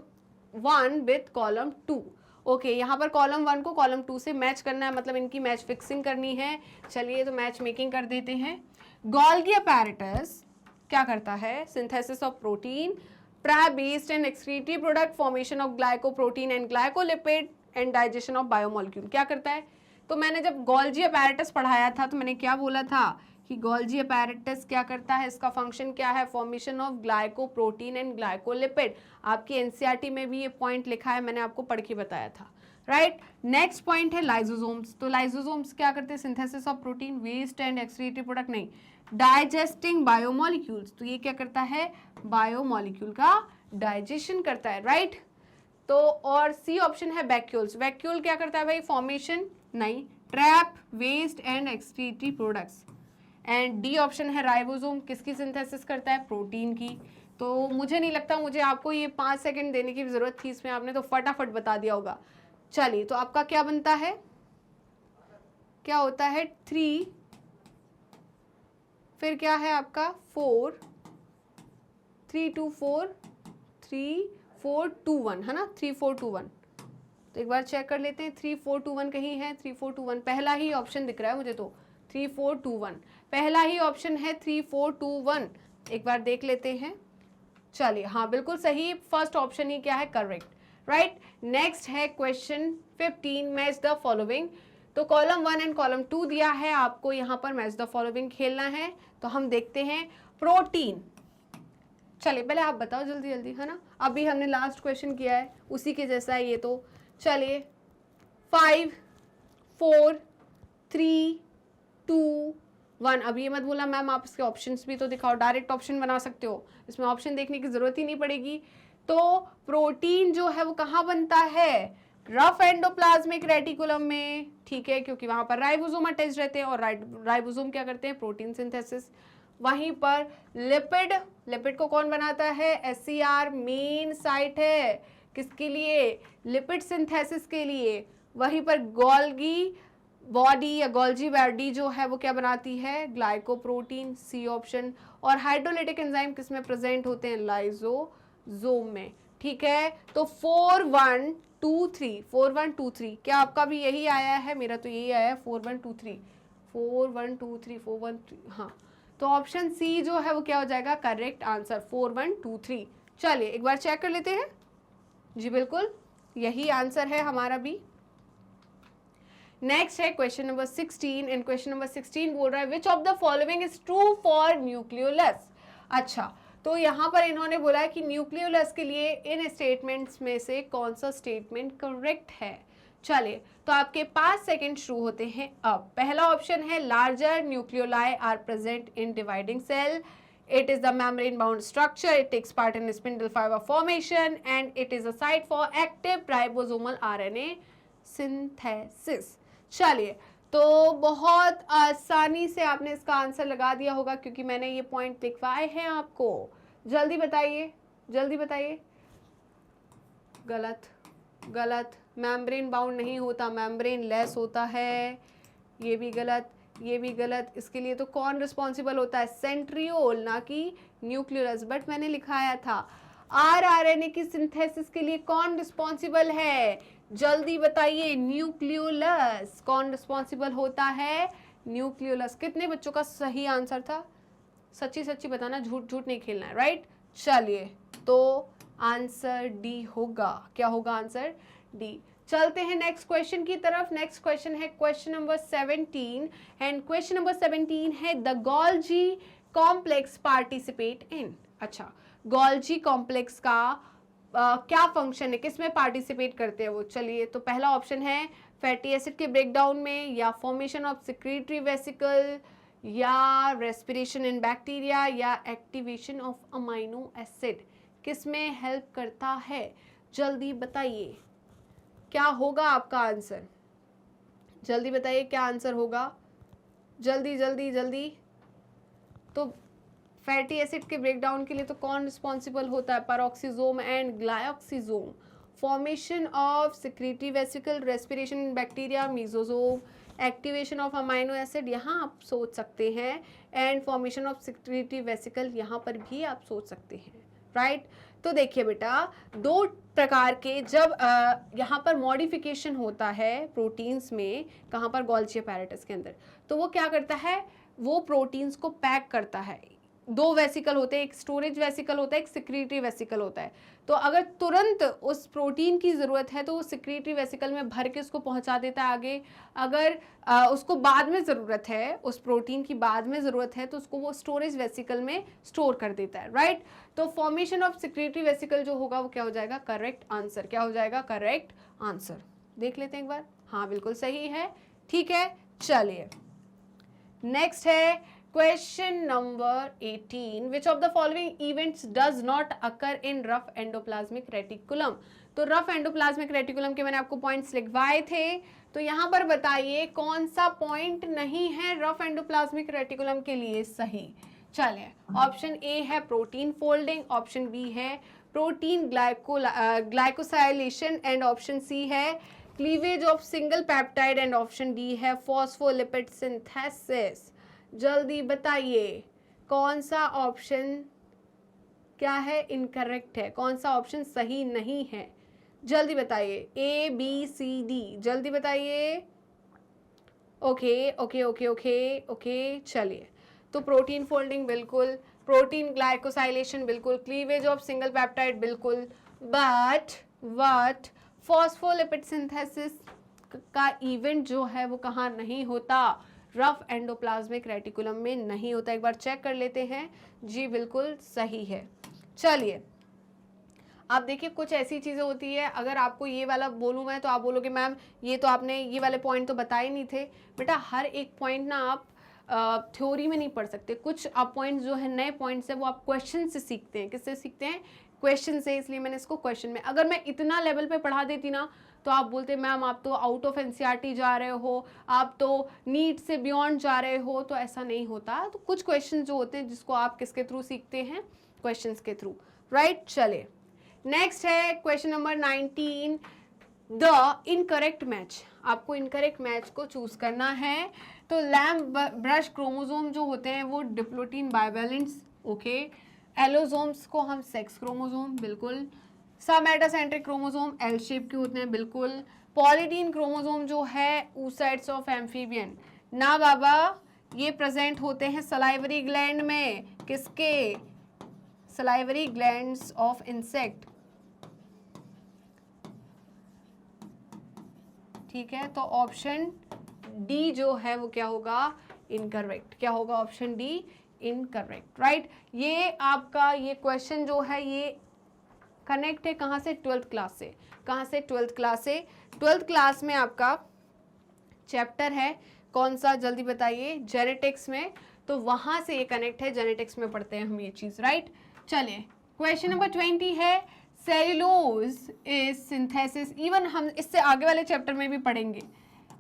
1 with column 2। Okay, यहाँ पर कॉलम 1 को कॉलम 2 से मैच करना है, मतलब इनकी मैच फिक्सिंग करनी है। चलिए तो मैच मेकिंग कर देते हैं। गोल्गी अपैरेटस क्या करता है, synthesis of protein, based and excretory product, formation of glycoprotein and glycolipid and digestion of biomolecule. क्या करता है? तो मैंने जब गोल्गी अपैरेटस पढ़ाया था तो मैंने क्या बोला था कि गोल्गी अपैरेटस क्या करता है, इसका फंक्शन क्या है, formation of glycoprotein and glycolipid. आपकी एनसीईआरटी में भी ये पॉइंट लिखा है, मैंने आपको पढ़ के बताया था, राइट। नेक्स्ट पॉइंट है लाइसोसोम्स। तो लाइसोसोम्स क्या करते हैं, synthesis of protein, waste and excretory product, नहीं, डाइजेस्टिंग बायोमोलिक्यूल्स। तो ये क्या करता है, बायोमोलिक्यूल का डाइजेशन करता है, राइट। तो और सी ऑप्शन है वैक्यूल्स। वैक्यूल क्या करता है भाई, फॉर्मेशन, नहीं, trap waste and excretory products. And D option है राइबोसोम, किसकी सिंथेसिस करता है, प्रोटीन की। तो मुझे नहीं लगता मुझे आपको ये 5 सेकंड देने की जरूरत थी इसमें, आपने तो फटाफट बता दिया होगा। चलिए तो आपका क्या बनता है, क्या होता है 3, फिर क्या है आपका 4, 3 2 4, 3 4 2 1, है ना, 3 4 2 1। तो एक बार चेक कर लेते हैं 3 4 2 1 कहीं है, 3 4 2 1 पहला ही ऑप्शन दिख रहा है मुझे, तो 3 4 2 1 पहला ही ऑप्शन है, 3 4 2 1। एक बार देख लेते हैं। चलिए हाँ बिल्कुल सही, फर्स्ट ऑप्शन ही क्या है, करेक्ट, राइट। नेक्स्ट है क्वेश्चन 15, मैच द फॉलोइंग। तो कॉलम 1 एंड कॉलम 2 दिया है आपको, यहाँ पर मैच द फॉलोइंग खेलना है। तो हम देखते हैं प्रोटीन। चलिए पहले आप बताओ जल्दी जल्दी, है ना, अभी हमने लास्ट क्वेश्चन किया है उसी के जैसा है ये। तो चलिए 5 4 3 2 1। अब ये मत बोला मैम आप इसके ऑप्शंस भी तो दिखाओ, डायरेक्ट ऑप्शन बना सकते हो, इसमें ऑप्शन देखने की जरूरत ही नहीं पड़ेगी। तो प्रोटीन जो है वो कहाँ बनता है, रफ एंडोप्लाज्मिक रेटिकुलम में, ठीक है, क्योंकि वहां पर राइबोसोम अटैच रहते हैं और राइबोसोम क्या करते हैं, प्रोटीन सिंथेसिस। वहीं पर लिपिड, लिपिड को कौन बनाता है, एससीआर मेन साइट है किसके लिए, लिपिड सिंथेसिस के लिए। वहीं पर गोल्गी बॉडी या गोल्जी बॉडी जो है वो क्या बनाती है, ग्लाइकोप्रोटीन, सी ऑप्शन। और हाइड्रोलिटिक एंजाइम किस में प्रेजेंट होते हैं, लाइसोसोम में, ठीक है। तो 4 1 2 3, 4 1 2 3, क्या आपका भी यही आया है, मेरा तो यही आया है 4 1 2 3, 4 1 2 3 4 1 3, हाँ। तो ऑप्शन सी जो है वो क्या हो जाएगा, करेक्ट आंसर 4 1 2 3। चलिए एक बार चेक कर लेते हैं, जी बिल्कुल यही आंसर है हमारा भी। नेक्स्ट है question number 16 and question number 16 बोल रहा है which of the following is true for nucleolus. अच्छा, तो यहाँ पर इन्होंने बोला है कि न्यूक्लियोलस के लिए इन स्टेटमेंट्स में से कौन सा स्टेटमेंट करेक्ट है। चलिए तो आपके 5 सेकंड शुरू होते हैं अब। पहला ऑप्शन है larger nucleoli are present in dividing cell, it is the membrane bound structure, it takes part in spindle fiber formation and it is a site for active ribosomal RNA synthesis। चलिए तो बहुत आसानी से आपने इसका answer लगा दिया होगा क्योंकि मैंने ये पॉइंट लिखवाए हैं आपको। जल्दी बताइए, जल्दी बताइए। गलत, गलत, मेम्ब्रेन बाउंड नहीं होता, मेम्ब्रेन लेस होता है, ये भी गलत, ये भी गलत। इसके लिए तो कौन रिस्पॉन्सिबल होता है, सेंट्रियोल, ना कि न्यूक्लियोलस। बट मैंने लिखाया था आरएनए की सिंथेसिस के लिए कौन रिस्पॉन्सिबल है, जल्दी बताइए, न्यूक्लियोलस। कौन रिस्पॉन्सिबल होता है, न्यूक्लियोलस। कितने बच्चों का सही आंसर था, सच्ची सच्ची बताना, झूठ झूठ नहीं खेलना है, राइट। चलिए तो आंसर डी होगा, क्या होगा आंसर, डी। चलते हैं नेक्स्ट क्वेश्चन की तरफ। नेक्स्ट क्वेश्चन है question number 17 and question number 17 है the Golgi complex participate in? अच्छा, गोल्जी कॉम्प्लेक्स का क्या फंक्शन है, किसमें पार्टिसिपेट करते हैं वो? चलिए, तो पहला ऑप्शन है फैटी एसिड के ब्रेकडाउन में, या फॉर्मेशन ऑफ सिक्रीटरी वेसिकल, या रेस्पिरेशन इन बैक्टीरिया, या एक्टिवेशन ऑफ अमाइनो एसिड। किसमें हेल्प करता है? जल्दी बताइए क्या होगा आपका आंसर, जल्दी बताइए क्या आंसर होगा, जल्दी जल्दी जल्दी। तो फैटी एसिड के ब्रेकडाउन के लिए तो कौन रिस्पॉन्सिबल होता है? Peroxisome and glyoxysome. Formation of secretory vesicle, respiration in bacteria, mesosome, activation of amino acid, यहाँ आप सोच सकते हैं, and formation of secretory vesicle, यहाँ पर भी आप सोच सकते हैं, राइट। तो देखिए बेटा, दो प्रकार के जब यहाँ पर मॉडिफिकेशन होता है प्रोटीन्स में, कहाँ पर? गोल्जी अपैरेटस के अंदर। तो वो क्या करता है, वो प्रोटीन्स को पैक करता है। दो वेसिकल होते हैं, एक स्टोरेज वेसिकल होता है, एक सिक्रीटरी वेसिकल होता है। तो अगर तुरंत उस प्रोटीन की ज़रूरत है तो वो सिक्रीटरी वेसिकल में भर के उसको पहुंचा देता है आगे। अगर उसको बाद में ज़रूरत है, उस प्रोटीन की बाद में ज़रूरत है, तो उसको वो स्टोरेज वेसिकल में स्टोर कर देता है, राइट। तो फॉर्मेशन ऑफ सिक्रीटरी वेसिकल जो होगा वो क्या हो जाएगा? Correct answer. क्या हो जाएगा? Correct answer. देख लेते हैं एक बार। हाँ, बिल्कुल सही है, ठीक है। चलिए, नेक्स्ट है question number 18। Which of the following events does not occur in rough endoplasmic reticulum? तो रफ एंडोप्लाज्मिक रेटिकुलम के मैंने आपको पॉइंट्स लिखवाए थे, तो यहाँ पर बताइए कौन सा पॉइंट नहीं है रफ एंडोप्लाज्मिक रेटिकुलम के लिए सही। चलिए, ऑप्शन ए है प्रोटीन फोल्डिंग, ऑप्शन बी है protein glycosylation, and option C है cleavage of signal peptide, and option D है फॉस्फोलिपिड सिंथेसिस। जल्दी बताइए कौन सा ऑप्शन क्या है, इनकरेक्ट है, कौन सा ऑप्शन सही नहीं है? जल्दी बताइए, ए बी सी डी, जल्दी बताइए। Okay okay okay okay okay, चलिए। तो प्रोटीन फोल्डिंग बिल्कुल, प्रोटीन ग्लाइकोसाइलेशन बिल्कुल, क्लीवेज ऑफ सिंगल पेप्टाइड बिल्कुल, बट फॉस्फोलिपिड सिंथेसिस का इवेंट जो है वो कहाँ नहीं होता? रफ एंडोप्लाज्मिक रेटिकुलम में नहीं होता। एक बार चेक कर लेते हैं। जी बिल्कुल सही है। चलिए, आप देखिए, कुछ ऐसी चीज़ें होती है, अगर आपको ये वाला बोलूँ मैं तो आप बोलोगे मैम ये तो आपने ये वाले पॉइंट तो बताए नहीं थे। बेटा, हर एक पॉइंट ना आप थ्योरी में नहीं पढ़ सकते। कुछ आप पॉइंट जो है नए पॉइंट्स है वो आप क्वेश्चन से सीखते हैं। किससे सीखते हैं? क्वेश्चन से। इसलिए मैंने इसको क्वेश्चन में, अगर मैं इतना लेवल पे पढ़ा देती ना तो आप बोलते मैम आप तो आउट ऑफ एनसीईआरटी जा रहे हो, आप तो नीट से बियॉन्ड जा रहे हो। तो ऐसा नहीं होता। तो कुछ क्वेश्चन जो होते हैं जिसको आप किसके थ्रू सीखते हैं? क्वेश्चंस के थ्रू, राइट। चले, नेक्स्ट है question number 19, the incorrect match. आपको इनकरेक्ट मैच को चूज करना है। तो लैम्ब ब्रश क्रोमोसोम जो होते हैं वो डिप्लोटीन बाइवैलेंट्स, ओके। एलोसोम्स को हम सेक्स क्रोमोसोम, बिल्कुल। सबमेटासेंट्रिक क्रोमोसोम एल शेप के होते हैं, बिल्कुल। पॉलीडीन क्रोमोसोम जो है oocytes ऑफ एम्फीबियन, ना बाबा, ये प्रेजेंट होते हैं सलाइवरी ग्लैंड में। किसके? सलाइवरी ग्लैंड्स ऑफ इंसेक्ट, ठीक है। तो ऑप्शन डी जो है वो क्या होगा? इनकरेक्ट। क्या होगा? Option D incorrect, right. ये आपका ये क्वेश्चन जो है ये कनेक्ट है कहाँ से? 12th क्लास से। कहाँ से? 12th क्लास से। 12th क्लास में आपका चैप्टर है कौन सा? जल्दी बताइए। जेनेटिक्स में। तो वहाँ से ये कनेक्ट है, जेनेटिक्स में पढ़ते हैं हम ये चीज़, राइट। चलिए, क्वेश्चन नंबर 20 है सेल्यूलोज इज सिंथेसिस। इवन हम इससे आगे वाले चैप्टर में भी पढ़ेंगे।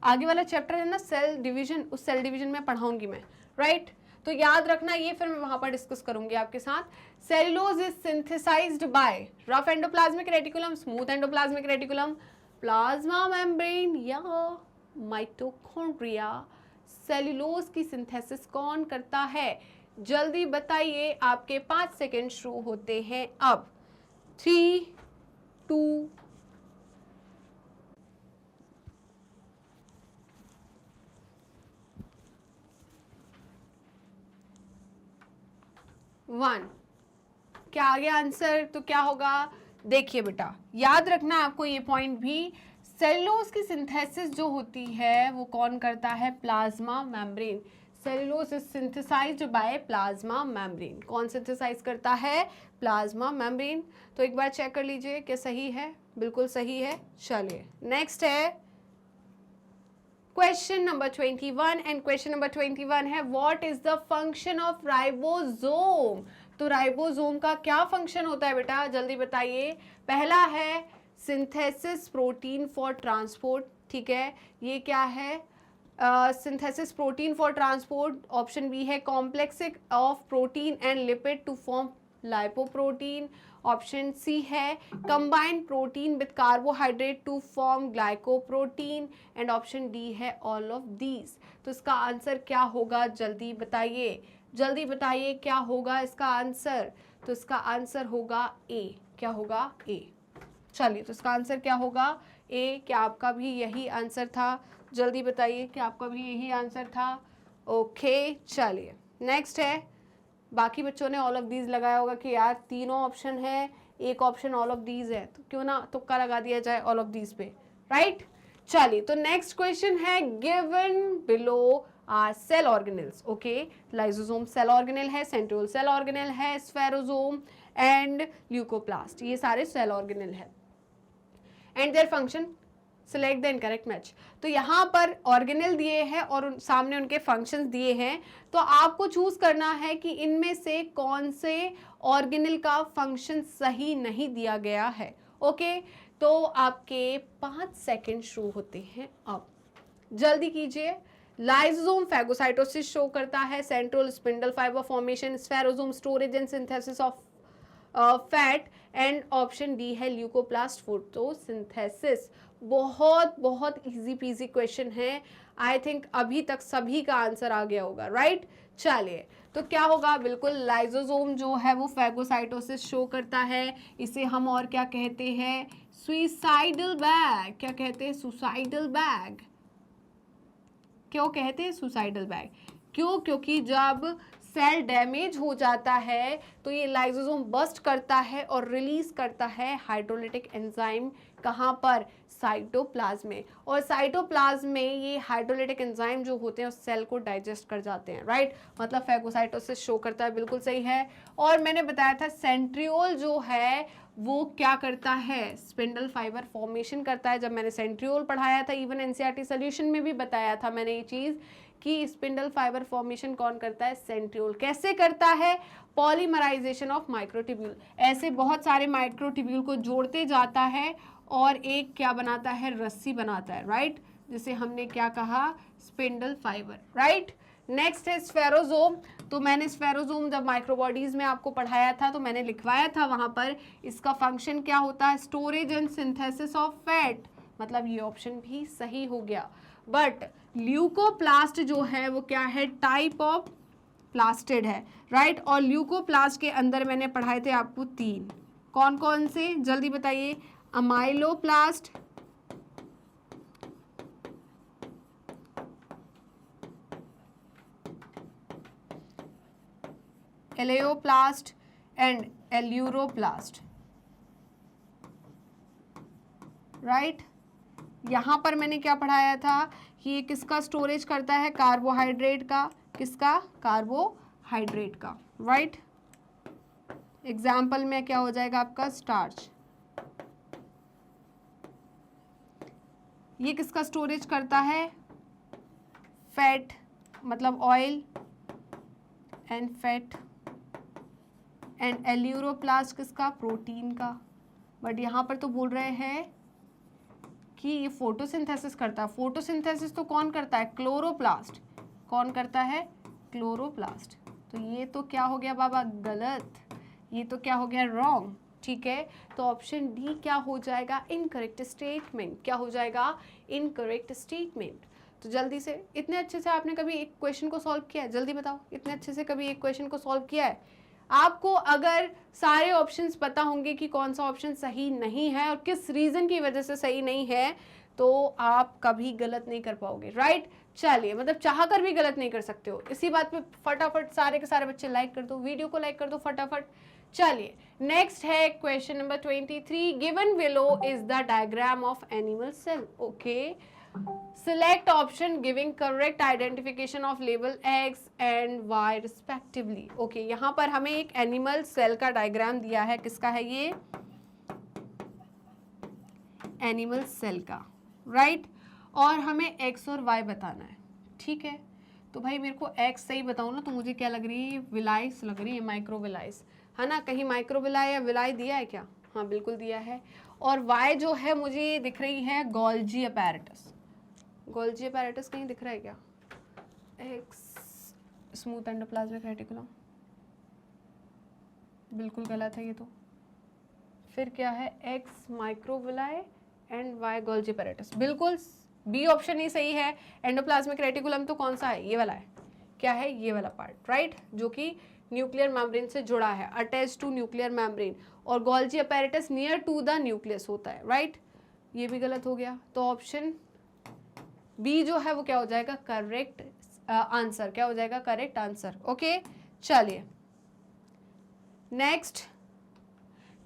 आगे वाला चैप्टर है ना सेल डिवीजन, उस सेल डिवीजन में पढ़ाऊंगी मैं, राइट। तो याद रखना ये, फिर मैं वहां पर डिस्कस करूंगी आपके साथ। Cellulose is synthesised by rough endoplasmic reticulum, smooth endoplasmic reticulum, plasma membrane या माइटोकॉन्ड्रिया। सेल्यूलोज की सिंथेसिस कौन करता है? जल्दी बताइए। आपके 5 सेकेंड शुरू होते हैं अब। 3, 2, 1। क्या आ गया आंसर? तो क्या होगा? देखिए बेटा, याद रखना आपको ये पॉइंट भी। सेल्यूलोज की सिंथेसिस जो होती है वो कौन करता है? Plasma membrane. Cellulose is synthesised by plasma membrane. कौन सिंथेसाइज करता है? Plasma membrane. तो एक बार चेक कर लीजिए कि सही है, बिल्कुल सही है। चलिए नेक्स्ट है question number 21 and question number 21 है what is the function of ribosome. तो राइबोसोम का क्या फंक्शन होता है बेटा, जल्दी बताइए। पहला है सिंथेसिस प्रोटीन फॉर ट्रांसपोर्ट, ठीक है, ये क्या है? Synthesis protein for transport. Option B है complexing of protein and lipid to form lipoprotein. Option C है combine protein with carbohydrate to form glycoprotein and option D है ऑल ऑफ दीज। तो इसका आंसर क्या होगा, जल्दी बताइए, जल्दी बताइए क्या होगा इसका आंसर। तो इसका आंसर होगा ए। क्या होगा? ए। चलिए तो इसका आंसर क्या होगा? ए। क्या आपका भी यही आंसर था? जल्दी बताइए कि आपका भी यही आंसर था। ओके चलिए नेक्स्ट है, बाकी बच्चों ने ऑल ऑफ दीज लगाया होगा कि यार तीनों ऑप्शन है, एक ऑप्शन ऑल ऑफ दीज है, तो क्यों ना तुक्का लगा दिया जाए ऑल ऑफ दीज पे, राइट। चलिए तो नेक्स्ट क्वेश्चन है given below are cell organelles. Okay, lysosome cell organelle है, सेंट्रियोल सेल ऑर्गेनेल है, स्फेरोसोम एंड ल्यूकोप्लास्ट, ये सारे सेल ऑर्गेनेल है and their function select the incorrect match. तो यहाँ पर ऑर्गेनेल दिए हैं और सामने उनके फंक्शंस दिए हैं, तो आपको चूज करना है कि इनमें से कौन से ऑर्गेनेल का फंक्शन सही नहीं दिया गया है। ओके, तो आपके 5 सेकंड शुरू होते हैं अब, जल्दी कीजिए। लाइसोसोम फैगोसाइटोसिस शो करता है, centriole spindle fibre formation, spherosome storage and synthesis of fat and option D है ल्यूकोप्लास्ट फोटोसिंथेसिस। बहुत बहुत इजी पीजी क्वेश्चन है, आई थिंक अभी तक सभी का आंसर आ गया होगा, राइट। चलिए तो क्या होगा, बिल्कुल लाइसोसोम जो है वो फैगोसाइटोसिस शो करता है, इसे हम और क्या कहते हैं, सुसाइडल बैग। क्या कहते हैं? Suicidal bag. क्यों कहते हैं सुसाइडल बैग? क्यों? क्योंकि जब सेल डैमेज हो जाता है तो ये लाइसोसोम बस्ट करता है और रिलीज करता है हाइड्रोलिटिक एंजाइम। कहाँ पर? साइटोप्लाज्म में। और साइटोप्लाज्म में ये हाइड्रोलिटिक एंजाइम जो होते हैं उस सेल को डाइजेस्ट कर जाते हैं, राइट। मतलब फैगोसाइटोसिस शो करता है, बिल्कुल सही है। और मैंने बताया था सेंट्रियोल जो है वो क्या करता है, स्पिंडल फाइबर फॉर्मेशन करता है। जब मैंने सेंट्रियोल पढ़ाया था, इवन एनसीईआरटी सॉल्यूशन में भी बताया था मैंने ये चीज़ कि स्पिंडल फाइबर फॉर्मेशन कौन करता है, सेंट्रियोल। कैसे करता है? पॉलीमराइजेशन ऑफ माइक्रोट्यूब्यूल, ऐसे बहुत सारे माइक्रोट्यूब्यूल को जोड़ते जाता है और एक क्या बनाता है, रस्सी बनाता है, राइट, जिसे हमने क्या कहा, स्पिंडल फाइबर, राइट। नेक्स्ट है स्फेरोसोम। तो मैंने स्फेरोसोम जब माइक्रोबॉडीज में आपको पढ़ाया था तो मैंने लिखवाया था वहां पर, इसका फंक्शन क्या होता है, storage and synthesis of fat. मतलब ये ऑप्शन भी सही हो गया। बट ल्यूकोप्लास्ट जो है वो क्या है, टाइप ऑफ प्लास्टिड है, राइट। और ल्यूकोप्लास्ट के अंदर मैंने पढ़ाए थे आपको 3, कौन कौन से, जल्दी बताइए। Amyloplast, elaioplast and aleuroplast, right. यहाँ पर मैंने क्या पढ़ाया था कि ये किसका स्टोरेज करता है, कार्बोहाइड्रेट का। किसका? कार्बोहाइड्रेट का, राइट। एग्जाम्पल में क्या हो जाएगा आपका, स्टार्च। ये किसका स्टोरेज करता है, फैट, मतलब oil and fat. And aleuroplast किसका, प्रोटीन का। बट यहाँ पर तो बोल रहे हैं कि ये फोटोसिंथेसिस करता है। फोटोसिंथेसिस तो कौन करता है, क्लोरोप्लास्ट। कौन करता है, क्लोरोप्लास्ट। तो ये तो क्या हो गया बाबा, गलत। ये तो क्या हो गया, रॉन्ग, ठीक है। तो ऑप्शन डी क्या हो जाएगा, इनकरेक्ट स्टेटमेंट। क्या हो जाएगा, इनकरेक्ट स्टेटमेंट। तो जल्दी से, इतने अच्छे से आपने कभी एक क्वेश्चन को सॉल्व किया है, जल्दी बताओ, इतने अच्छे से कभी एक क्वेश्चन को सॉल्व किया है? आपको अगर सारे ऑप्शंस पता होंगे कि कौन सा ऑप्शन सही नहीं है और किस रीजन की वजह से सही नहीं है, तो आप कभी गलत नहीं कर पाओगे, राइट। चलिए, मतलब चाह कर भी गलत नहीं कर सकते हो। इसी बात पे फटाफट सारे के सारे बच्चे लाइक कर दो, वीडियो को लाइक कर दो फटाफट। चलिए नेक्स्ट है question number 23, given below is the diagram of animal cell. Okay, Select option giving correct identification of label X and Y respectively. Okay, यहाँ पर हमें एक एनिमल सेल का डायग्राम दिया है, किसका है ये? एनिमल सेल का, राइट? और हमें X और Y बताना है, ठीक है? तो भाई मेरे को X सही बताऊँ ना, तो मुझे क्या लग रही है? विलाइस लग रही है, माइक्रोविलाइस, है ना? कहीं माइक्रोविलाई या विलाई दिया है क्या? हाँ बिल्कुल दिया है। और Y जो है मुझे दिख रही है गोल्जी अपैरेटस। गोल्जी अपैरेटस कहीं दिख रहा है क्या? एक्स स्मूथ एंडोप्लाज्मिक रेटिकुलम, बिल्कुल गलत है ये तो। फिर क्या है? X microvilli and Y Golgi apparatus, बिल्कुल बी ऑप्शन ही सही है। एंडोप्लाज्मिक रेटिकुलम तो कौन सा है? ये वाला है। क्या है? ये वाला पार्ट, राइट, जो कि न्यूक्लियर मेम्ब्रेन से जुड़ा है, अटैच टू न्यूक्लियर मेम्ब्रेन। और Golgi apparatus near to the nucleus होता है, राइट? ये भी गलत हो गया, तो ऑप्शन बी जो है वो क्या हो जाएगा? Correct answer. क्या हो जाएगा? Correct answer. ओके, चलिए नेक्स्ट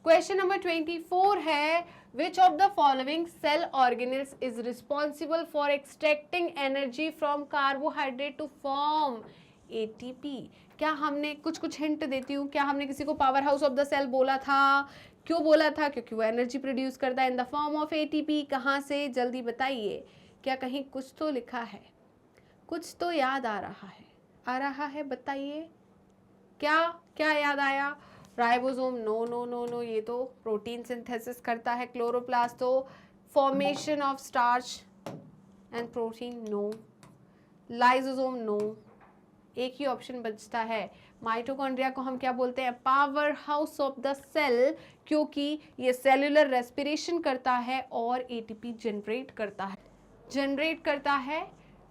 क्वेश्चन नंबर 24 है, which of the following cell organelles is responsible for extracting energy from carbohydrate to form ATP? क्या हमने कुछ हिंट देती हूँ, क्या हमने किसी को power house of the cell बोला था? क्यों बोला था? क्योंकि वो एनर्जी प्रोड्यूस करता है in the form of ATP. कहाँ से? जल्दी बताइए। क्या कहीं कुछ तो लिखा है? कुछ तो याद आ रहा है, बताइए क्या क्या याद आया? Ribosome, no no no no, ये तो प्रोटीन सिंथेसिस करता है। क्लोरोप्लास्ट तो formation of starch and protein, no. Lysosome, no. एक ही ऑप्शन बचता है। माइटोकॉन्ड्रिया को हम क्या बोलते हैं? Power house of the cell, क्योंकि ये सेलुलर रेस्पिरेशन करता है और एटीपी जनरेट करता है।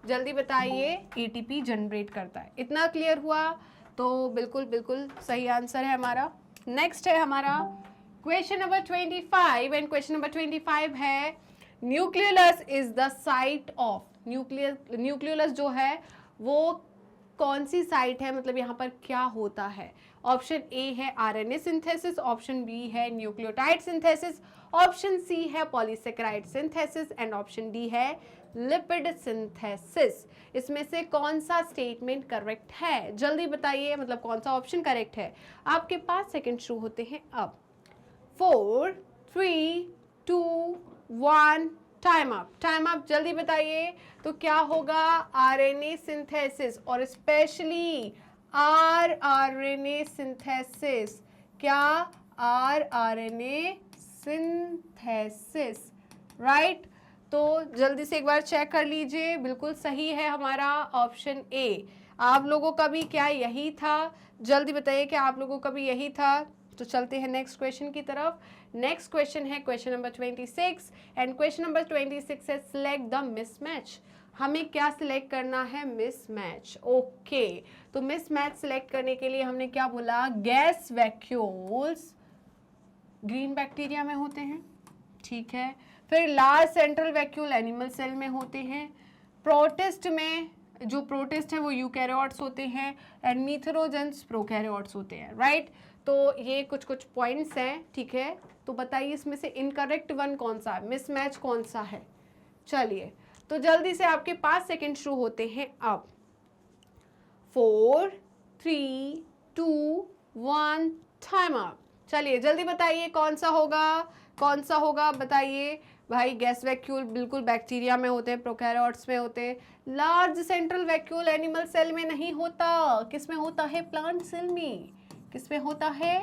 जल्दी बताइए, एटीपी जनरेट करता है। इतना क्लियर हुआ? तो बिल्कुल बिल्कुल सही आंसर है हमारा। नेक्स्ट है हमारा question number 25 and question number 25 है, nucleolus is the site of. Nucleolus जो है वो कौन सी साइट है, मतलब यहाँ पर क्या होता है? ऑप्शन ए है आरएनए सिंथेसिस, ऑप्शन बी है न्यूक्लियोटाइड सिंथेसिस, ऑप्शन सी है polysaccharide synthesis and option D है लिपिड सिंथेसिस। इसमें से कौन सा स्टेटमेंट करेक्ट है? जल्दी बताइए, मतलब कौन सा ऑप्शन करेक्ट है? आपके पास सेकंड शुरू होते हैं अब। 4 3 2 1, टाइम अप, जल्दी बताइए। तो क्या होगा? आरएनए सिंथेसिस, और स्पेशली आरएनए सिंथेसिस। क्या? RNA synthesis, right? तो जल्दी से एक बार चेक कर लीजिए, बिल्कुल सही है हमारा ऑप्शन ए। आप लोगों का भी क्या यही था? जल्दी बताइए कि आप लोगों का भी यही था। तो चलते हैं नेक्स्ट क्वेश्चन की तरफ। नेक्स्ट क्वेश्चन है question number 26 and question number 26 है सिलेक्ट द मिसमैच। हमें क्या सिलेक्ट करना है? मिसमैच। ओके, तो मिसमैच सिलेक्ट करने के लिए हमने क्या बोला? गैस वैक्यूल्स ग्रीन बैक्टीरिया में होते हैं, ठीक है। फिर large central vacuole animal cell में होते हैं। प्रोटिस्ट में, जो प्रोटिस्ट है वो यूकैरियोट्स होते हैं एंड मीथेरोजेंस प्रोकैरियोट्स होते हैं, राइट? तो ये कुछ पॉइंट्स हैं, ठीक है। तो बताइए इसमें से इनकरेक्ट वन कौन सा है, मिसमैच कौन सा है? चलिए, तो जल्दी से आपके पास सेकंड शुरू होते हैं अब। 4 3 2 1, टाइम अप। चलिए जल्दी बताइए कौन सा होगा बताइए भाई। गैस वैक्यूल बिल्कुल बैक्टीरिया में होते हैं, प्रोकैरियोट्स में होते हैं। Large central vacuole animal cell में नहीं होता, किस में होता है? प्लांट सेल में। किस में होता है?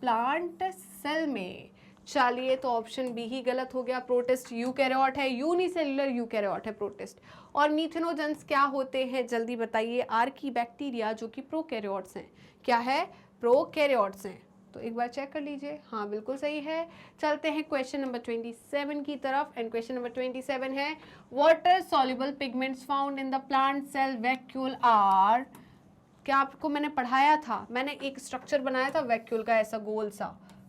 प्लांट सेल में। चलिए, तो ऑप्शन बी ही गलत हो गया। प्रोटिस्ट यूकैरियोट है, यूनिसेलुलर यूकैरियोट है प्रोटिस्ट। और मीथेनोजेंस क्या होते हैं? जल्दी बताइए। आर्की बैक्टीरिया जो कि प्रोकैरियोट्स हैं। क्या है? प्रोकैरियोट्स हैं। तो एक बार चेक कर लीजिए, हाँ बिल्कुल सही है। चलते हैं क्वेश्चन नंबर 27 की तरफ एंड क्वेश्चन नंबर 27 है water soluble pigments found in the plant cell vacuole are. क्या आपको मैंने पढ़ाया था? मैंने एक स्ट्रक्चर बनाया था वैक्यूल का, ऐसा गोल सा,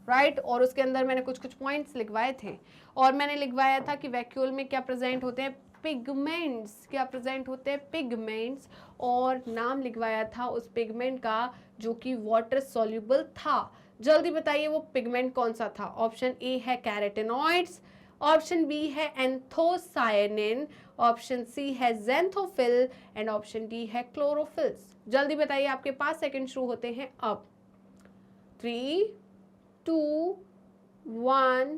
राइट? और उसके अंदर मैंने कुछ पॉइंट्स लिखवाए थे और मैंने लिखवाया था कि वैक्यूल में क्या प्रेजेंट होते हैं? पिगमेंट्स। क्या प्रेजेंट होते हैं? पिगमेंट्स। और नाम लिखवाया था उस पिगमेंट का जो कि वाटर सॉल्युबल था। जल्दी बताइए वो पिगमेंट कौन सा था? ऑप्शन ए है कैरोटेनॉइड्स, ऑप्शन बी है एंथोसायनिन, ऑप्शन सी है ज़ैंथोफिल एंड ऑप्शन डी है क्लोरोफिल्स। जल्दी बताइए, आपके 5 सेकंड शुरू होते हैं अब। 3, 2, 1,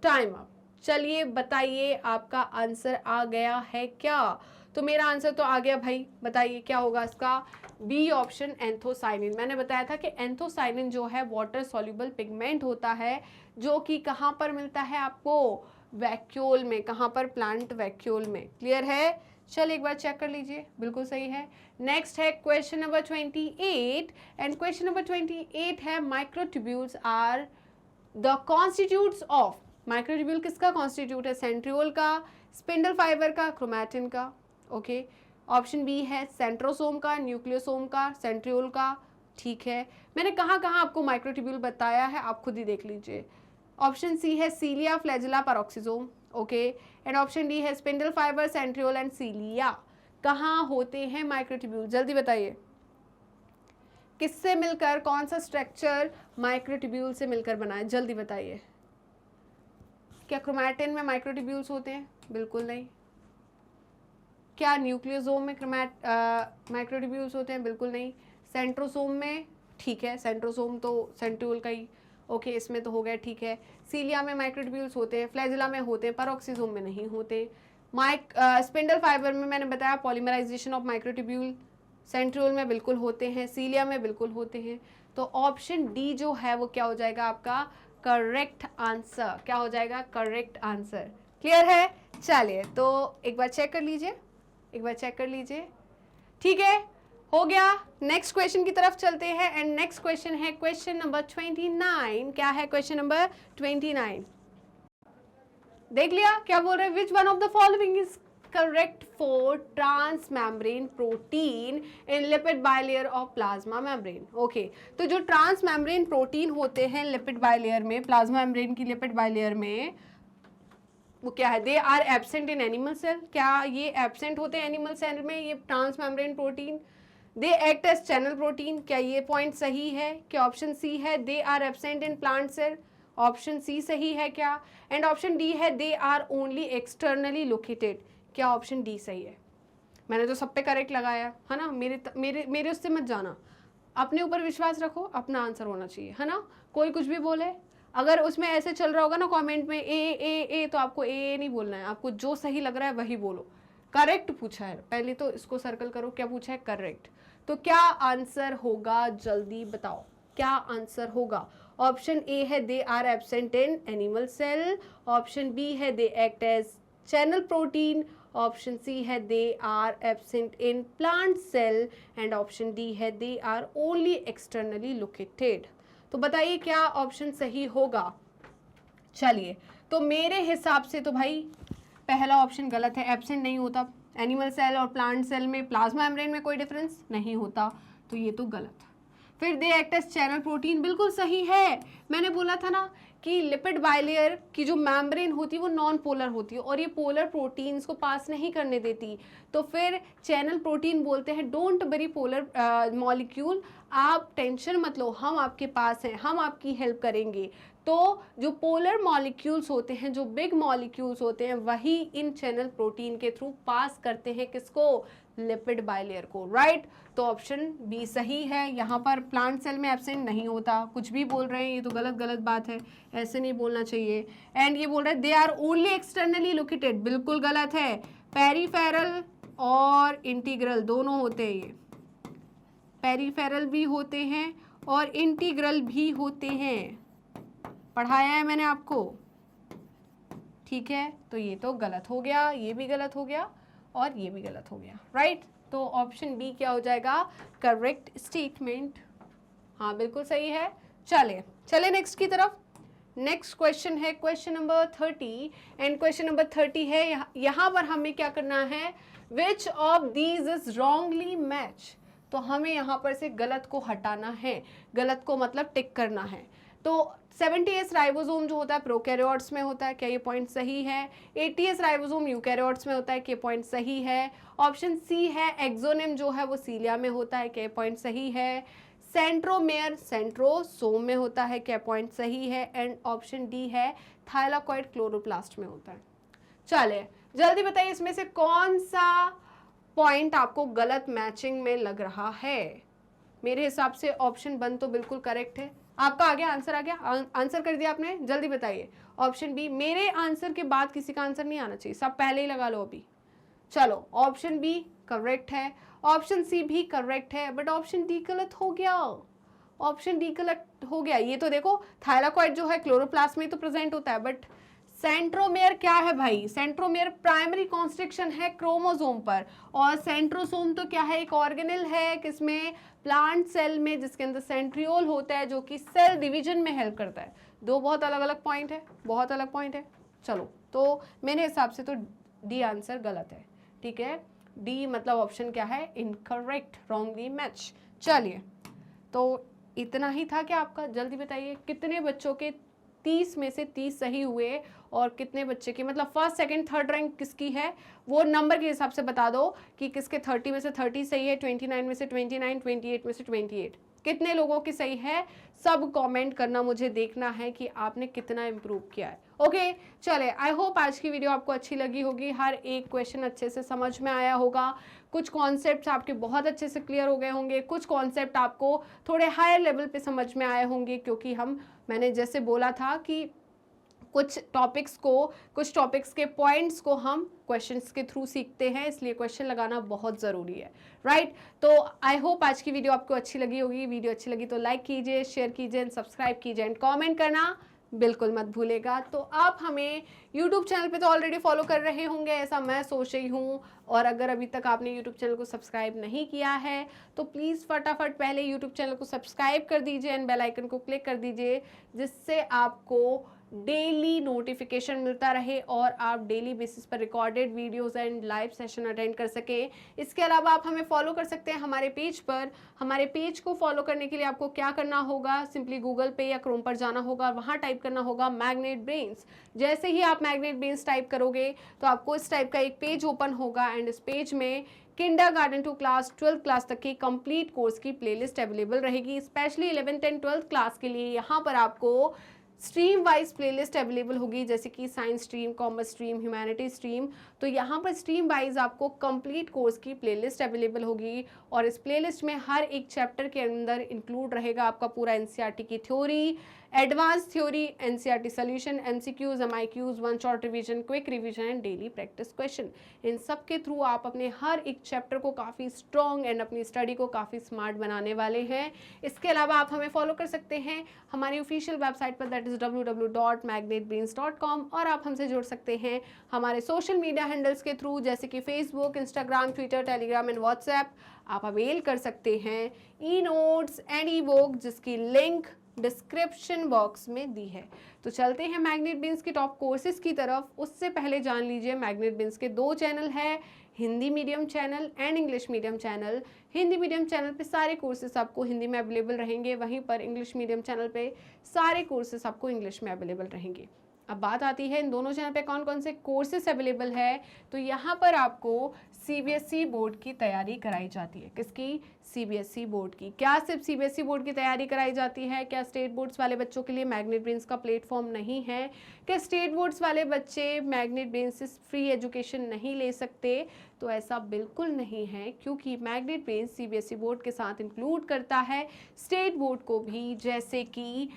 टाइम अप। चलिए बताइए, आपका आंसर आ गया है क्या? तो मेरा आंसर तो आ गया भाई, बताइए क्या होगा इसका? B option anthocyanin. मैंने बताया था कि एंथोसाइनिन जो है वाटर सॉल्युबल पिगमेंट होता है, जो कि कहाँ पर मिलता है आपको? वैक्यूल में। कहाँ पर? प्लांट वैक्यूल में। क्लियर है? चलिए एक बार चेक कर लीजिए, बिल्कुल सही है। नेक्स्ट है question number 28 and question number 28 है microtubules are the constituents of. Microtubule किसका कॉन्स्टिट्यूट है? सेंट्रियोल का, स्पिंडल फाइबर का, क्रोमैटिन का। ओके, ऑप्शन बी है सेंट्रोसोम का, न्यूक्लियोसोम का, सेंट्रियोल का। ठीक है, मैंने कहाँ कहाँ आपको माइक्रोट्यूब्यूल बताया है, आप खुद ही देख लीजिए। ऑप्शन सी है cilia, flagella, peroxisome. Okay, and option D है spindle fibre, centriole and cilia. कहाँ होते हैं माइक्रोट्यूब्यूल? जल्दी बताइए, किससे मिलकर, कौन सा स्ट्रक्चर माइक्रोट्यूब्यूल से मिलकर बना है? जल्दी बताइए। क्या क्रोमैटिन में माइक्रोट्यूब्यूल्स होते हैं? बिल्कुल नहीं। क्या न्यूक्लियोसोम में माइक्रोट्यूब्यूल्स होते हैं? बिल्कुल नहीं। सेंट्रोसोम में, ठीक है, सेंट्रोसोम तो सेंट्रियोल का ही, ओके, इसमें तो हो गया, ठीक है। सीलिया में माइक्रोट्यूब्यूल्स होते हैं, फ्लैजिला में होते हैं, पैरोक्सिसोम में नहीं होते। स्पिंडल फाइबर में मैंने बताया पॉलीमराइजेशन ऑफ माइक्रोट्यूब्यूल, सेंट्रियोल में बिल्कुल होते हैं, सीलिया में बिल्कुल होते हैं। तो ऑप्शन डी जो है वो क्या हो जाएगा आपका करेक्ट आंसर? क्या हो जाएगा? Correct answer. क्लियर है? चलिए तो एक बार चेक कर लीजिए, एक बार चेक कर लीजिए। ठीक है, हो गया। नेक्स्ट क्वेश्चन की तरफ चलते हैं एंड नेक्स्ट क्वेश्चन है क्वेश्चन नंबर 29। क्या है क्वेश्चन नंबर 29? देख लिया क्या बोल रहे हैं? Which one of the following is correct for transmembrane protein in lipid bilayer of plasma membrane? Okay, तो जो ट्रांसमेम्ब्रेन प्रोटीन होते हैं लिपिड बाइलेयर में, प्लाज्मा मेम्ब्रेन की लिपिड बाइलेयर में, वो क्या है? They are absent in animal cell. क्या ये एब्सेंट होते हैं एनिमल सेल में, ये transmembrane protein? They act as channel protein. क्या ये पॉइंट सही है? क्या ऑप्शन सी है they are absent in plant cell? Option C सही है क्या? एंड ऑप्शन डी है they are only externally located. क्या ऑप्शन डी सही है? मैंने तो सब पे करेक्ट लगाया है ना। मेरे उससे मत जाना, अपने ऊपर विश्वास रखो, अपना आंसर होना चाहिए, है ना। कोई कुछ भी बोले, अगर उसमें ऐसे चल रहा होगा ना कमेंट में ए, तो आपको ए नहीं बोलना है, आपको जो सही लग रहा है वही बोलो। करेक्ट पूछा है, पहले तो इसको सर्कल करो, क्या पूछा है? करेक्ट। तो क्या आंसर होगा? जल्दी बताओ, क्या आंसर होगा? ऑप्शन ए है they are absent in animal cell, option B है they act as channel protein, option C है they are absent in plant cell and option D है they are only externally located. तो बताइए क्या option सही होगा? चलिए, तो मेरे हिसाब से तो भाई पहला ऑप्शन गलत है, एब्सेंट नहीं होता। एनिमल सेल और प्लांट सेल में प्लाज्मा मेम्ब्रेन में कोई डिफरेंस नहीं होता, तो ये तो गलत। फिर they act as channel protein, बिल्कुल सही है। मैंने बोला था ना कि लिपिड बाइलेयर की जो मेम्ब्रेन होती है वो नॉन पोलर होती है और ये पोलर प्रोटीन्स को पास नहीं करने देती, तो फिर चैनल प्रोटीन बोलते हैं। डोंट वरी पोलर मॉलिक्यूल, आप टेंशन मत लो, हम आपके पास हैं, हम आपकी हेल्प करेंगे। तो जो पोलर मॉलिक्यूल्स होते हैं, जो बिग मॉलिक्यूल्स होते हैं, वही इन चैनल प्रोटीन के थ्रू पास करते हैं किसको? लिपिड बाइलेयर को, राइट। तो ऑप्शन बी सही है। यहाँ पर प्लांट सेल में एब्सेंट नहीं होता। कुछ भी बोल रहे हैं, ये तो गलत बात है, ऐसे नहीं बोलना चाहिए। एंड ये बोल रहे हैं they are only externally located, बिल्कुल गलत है। पेरीफेरल और इंटीग्रल दोनों होते हैं, ये पेरीफेरल भी होते हैं और इंटीग्रल भी होते हैं, पढ़ाया है मैंने आपको, ठीक है। तो ये तो गलत हो गया, ये भी गलत हो गया और ये भी गलत हो गया, राइट। तो ऑप्शन बी क्या हो जाएगा? Correct statement. हाँ बिल्कुल सही है। चले नेक्स्ट की तरफ। नेक्स्ट क्वेश्चन है question number 30 and question number 30 है, यहाँ पर हमें क्या करना है? Which of these is wrongly match. तो हमें यहाँ पर से गलत को हटाना है, गलत को मतलब टिक करना है। तो 70S राइबोसोम जो होता है प्रोकैरियोट्स में होता है, क्या ये पॉइंट सही है? 80S राइबोसोम यूकैरियोट्स में होता है, क्या पॉइंट सही है? ऑप्शन सी है एक्सोनिम जो है वो सीलिया में होता है, क्या पॉइंट सही है? सेंट्रोमेयर सेंट्रोसोम में होता है, क्या पॉइंट सही है? एंड ऑप्शन डी है थाइलाकॉइड क्लोरोप्लास्ट में होता है। चलिए जल्दी बताइए इसमें से कौन सा पॉइंट आपको गलत मैचिंग में लग रहा है? मेरे हिसाब से ऑप्शन 1 तो बिल्कुल करेक्ट है। आपका आ गया आंसर? आ गया आंसर कर दिया आपने? जल्दी बताइए। ऑप्शन बी, मेरे आंसर के बाद किसी का आंसर नहीं आना चाहिए, सब पहले ही लगा लो अभी। चलो ऑप्शन बी करेक्ट है, ऑप्शन सी भी करेक्ट है, बट ऑप्शन डी गलत हो गया। ऑप्शन डी गलत हो गया। ये तो देखो थाइलाकॉइड जो है क्लोरोप्लास्ट में तो प्रेजेंट होता है, बट सेंट्रोमेयर क्या है भाई? सेंट्रोमेयर प्राइमरी कॉन्स्ट्रिक्शन है क्रोमोसोम पर, और सेंट्रोसोम तो क्या है? एक ऑर्गेनेल है किसमें? प्लांट सेल में, जिसके अंदर सेंट्रियोल होता है जो कि सेल डिवीजन में हेल्प करता है। दो बहुत अलग अलग पॉइंट है, बहुत अलग पॉइंट है। चलो तो मेरे हिसाब से तो डी आंसर गलत है, ठीक है। डी मतलब ऑप्शन क्या है? Incorrect, wrongly match. चलिए तो इतना ही था क्या आपका? जल्दी बताइए कितने बच्चों के 30 में से 30 सही हुए, और कितने बच्चे की मतलब फर्स्ट सेकंड थर्ड रैंक किसकी है वो नंबर के हिसाब से बता दो कि किसके 30 में से 30 सही है, 29 में से 29, 28 में से 28, कितने लोगों की सही है? सब कमेंट करना, मुझे देखना है कि आपने कितना इम्प्रूव किया है। ओके चले, आई होप आज की वीडियो आपको अच्छी लगी होगी, हर एक क्वेश्चन अच्छे से समझ में आया होगा, कुछ कॉन्सेप्ट्स आपके बहुत अच्छे से क्लियर हो गए होंगे, कुछ कॉन्सेप्ट आपको थोड़े हायर लेवल पे समझ में आए होंगे, क्योंकि मैंने जैसे बोला था कि कुछ टॉपिक्स के पॉइंट्स को हम क्वेश्चंस के थ्रू सीखते हैं, इसलिए क्वेश्चन लगाना बहुत ज़रूरी है, राइट। तो आई होप आज की वीडियो आपको अच्छी लगी होगी। वीडियो अच्छी लगी तो लाइक कीजिए, शेयर कीजिए, सब्सक्राइब कीजिए एंड कमेंट करना बिल्कुल मत भूलेगा। तो आप हमें यूट्यूब चैनल पे तो ऑलरेडी फॉलो कर रहे होंगे, ऐसा मैं सोच रही हूँ, और अगर अभी तक आपने यूट्यूब चैनल को सब्सक्राइब नहीं किया है तो प्लीज़ फटाफट पहले यूट्यूब चैनल को सब्सक्राइब कर दीजिए एंड बेल आइकन को क्लिक कर दीजिए, जिससे आपको डेली नोटिफिकेशन मिलता रहे और आप डेली बेसिस पर recorded videos and live session attend कर सकें। इसके अलावा आप हमें फॉलो कर सकते हैं हमारे पेज पर। हमारे पेज को फॉलो करने के लिए आपको क्या करना होगा? सिंपली गूगल पे या क्रोम पर जाना होगा, वहाँ टाइप करना होगा मैग्नेट ब्रेन्स। जैसे ही आप मैग्नेट ब्रेन्स टाइप करोगे तो आपको इस टाइप का एक पेज ओपन होगा, एंड इस पेज में kindergarten to class 12th class तक की कंप्लीट कोर्स की प्लेलिस्ट अवेलेबल रहेगी। Specially 11th and 12th class के लिए यहाँ पर आपको स्ट्रीम वाइज प्लेलिस्ट अवेलेबल होगी, जैसे कि science stream, commerce stream, humanity stream. तो यहाँ पर स्ट्रीम वाइज आपको कंप्लीट कोर्स की प्लेलिस्ट अवेलेबल होगी, और इस प्लेलिस्ट में हर एक चैप्टर के अंदर इंक्लूड रहेगा आपका पूरा एनसीईआरटी की theory, advance theory, NCERT solution, MCQs, MIQs, one shot revision, quick revision and daily practice question. इन सब के थ्रू आप अपने हर एक चैप्टर को काफ़ी स्ट्रॉन्ग एंड अपनी स्टडी को काफ़ी स्मार्ट बनाने वाले हैं। इसके अलावा आप हमें फॉलो कर सकते हैं हमारी ऑफिशियल वेबसाइट पर, दैट इज www.magnetbrains.com, और आप हमसे जुड़ सकते हैं हमारे सोशल मीडिया हैंडल्स के थ्रू, जैसे कि Facebook, Instagram, Twitter, Telegram and WhatsApp. आप अवेल कर सकते हैं e notes and E book, जिसकी लिंक डिस्क्रिप्शन बॉक्स में दी है। तो चलते हैं मैग्नेट ब्रेन्स के टॉप कोर्सेज की तरफ। उससे पहले जान लीजिए मैग्नेट ब्रेन्स के 2 चैनल है, Hindi medium channel and English medium channel. Hindi medium channel पे सारे कोर्सेज आपको हिंदी में अवेलेबल रहेंगे, वहीं पर इंग्लिश मीडियम चैनल पे सारे कोर्सेज आपको इंग्लिश में अवेलेबल रहेंगे। अब बात आती है इन दोनों चैनल पे कौन कौन से कोर्सेज अवेलेबल है। तो यहाँ पर आपको सीबीएसई बोर्ड की तैयारी कराई जाती है। किसकी? सीबीएसई बोर्ड की। क्या सिर्फ सीबीएसई बोर्ड की तैयारी कराई जाती है? क्या स्टेट बोर्ड्स वाले बच्चों के लिए मैग्नेट ब्रेन्स का प्लेटफॉर्म नहीं है? क्या स्टेट बोर्ड्स वाले बच्चे मैग्नेट ब्रेन्स से फ्री एजुकेशन नहीं ले सकते? तो ऐसा बिल्कुल नहीं है, क्योंकि मैग्नेट ब्रेन्स सीबीएसई बोर्ड के साथ इंक्लूड करता है स्टेट बोर्ड को भी, जैसे कि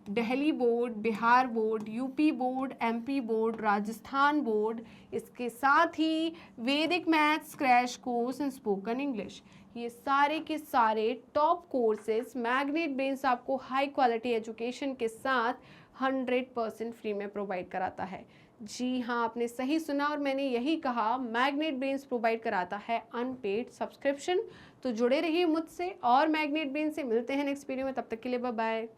Delhi board, Bihar board, UP board, MP board, Rajasthan board. इसके साथ ही वैदिक maths crash course and spoken English. ये सारे के सारे टॉप कोर्सेज मैग्नेट ब्रेन्स आपको हाई क्वालिटी एजुकेशन के साथ 100% फ्री में प्रोवाइड कराता है। जी हाँ, आपने सही सुना, और मैंने यही कहा, मैग्नेट ब्रेन्स प्रोवाइड कराता है अनपेड सब्सक्रिप्शन। तो जुड़े रहिए मुझसे और मैग्नेट ब्रेन्स से। मिलते हैं नेक्स्ट वीडियो में, तब तक के लिए बाय बाय।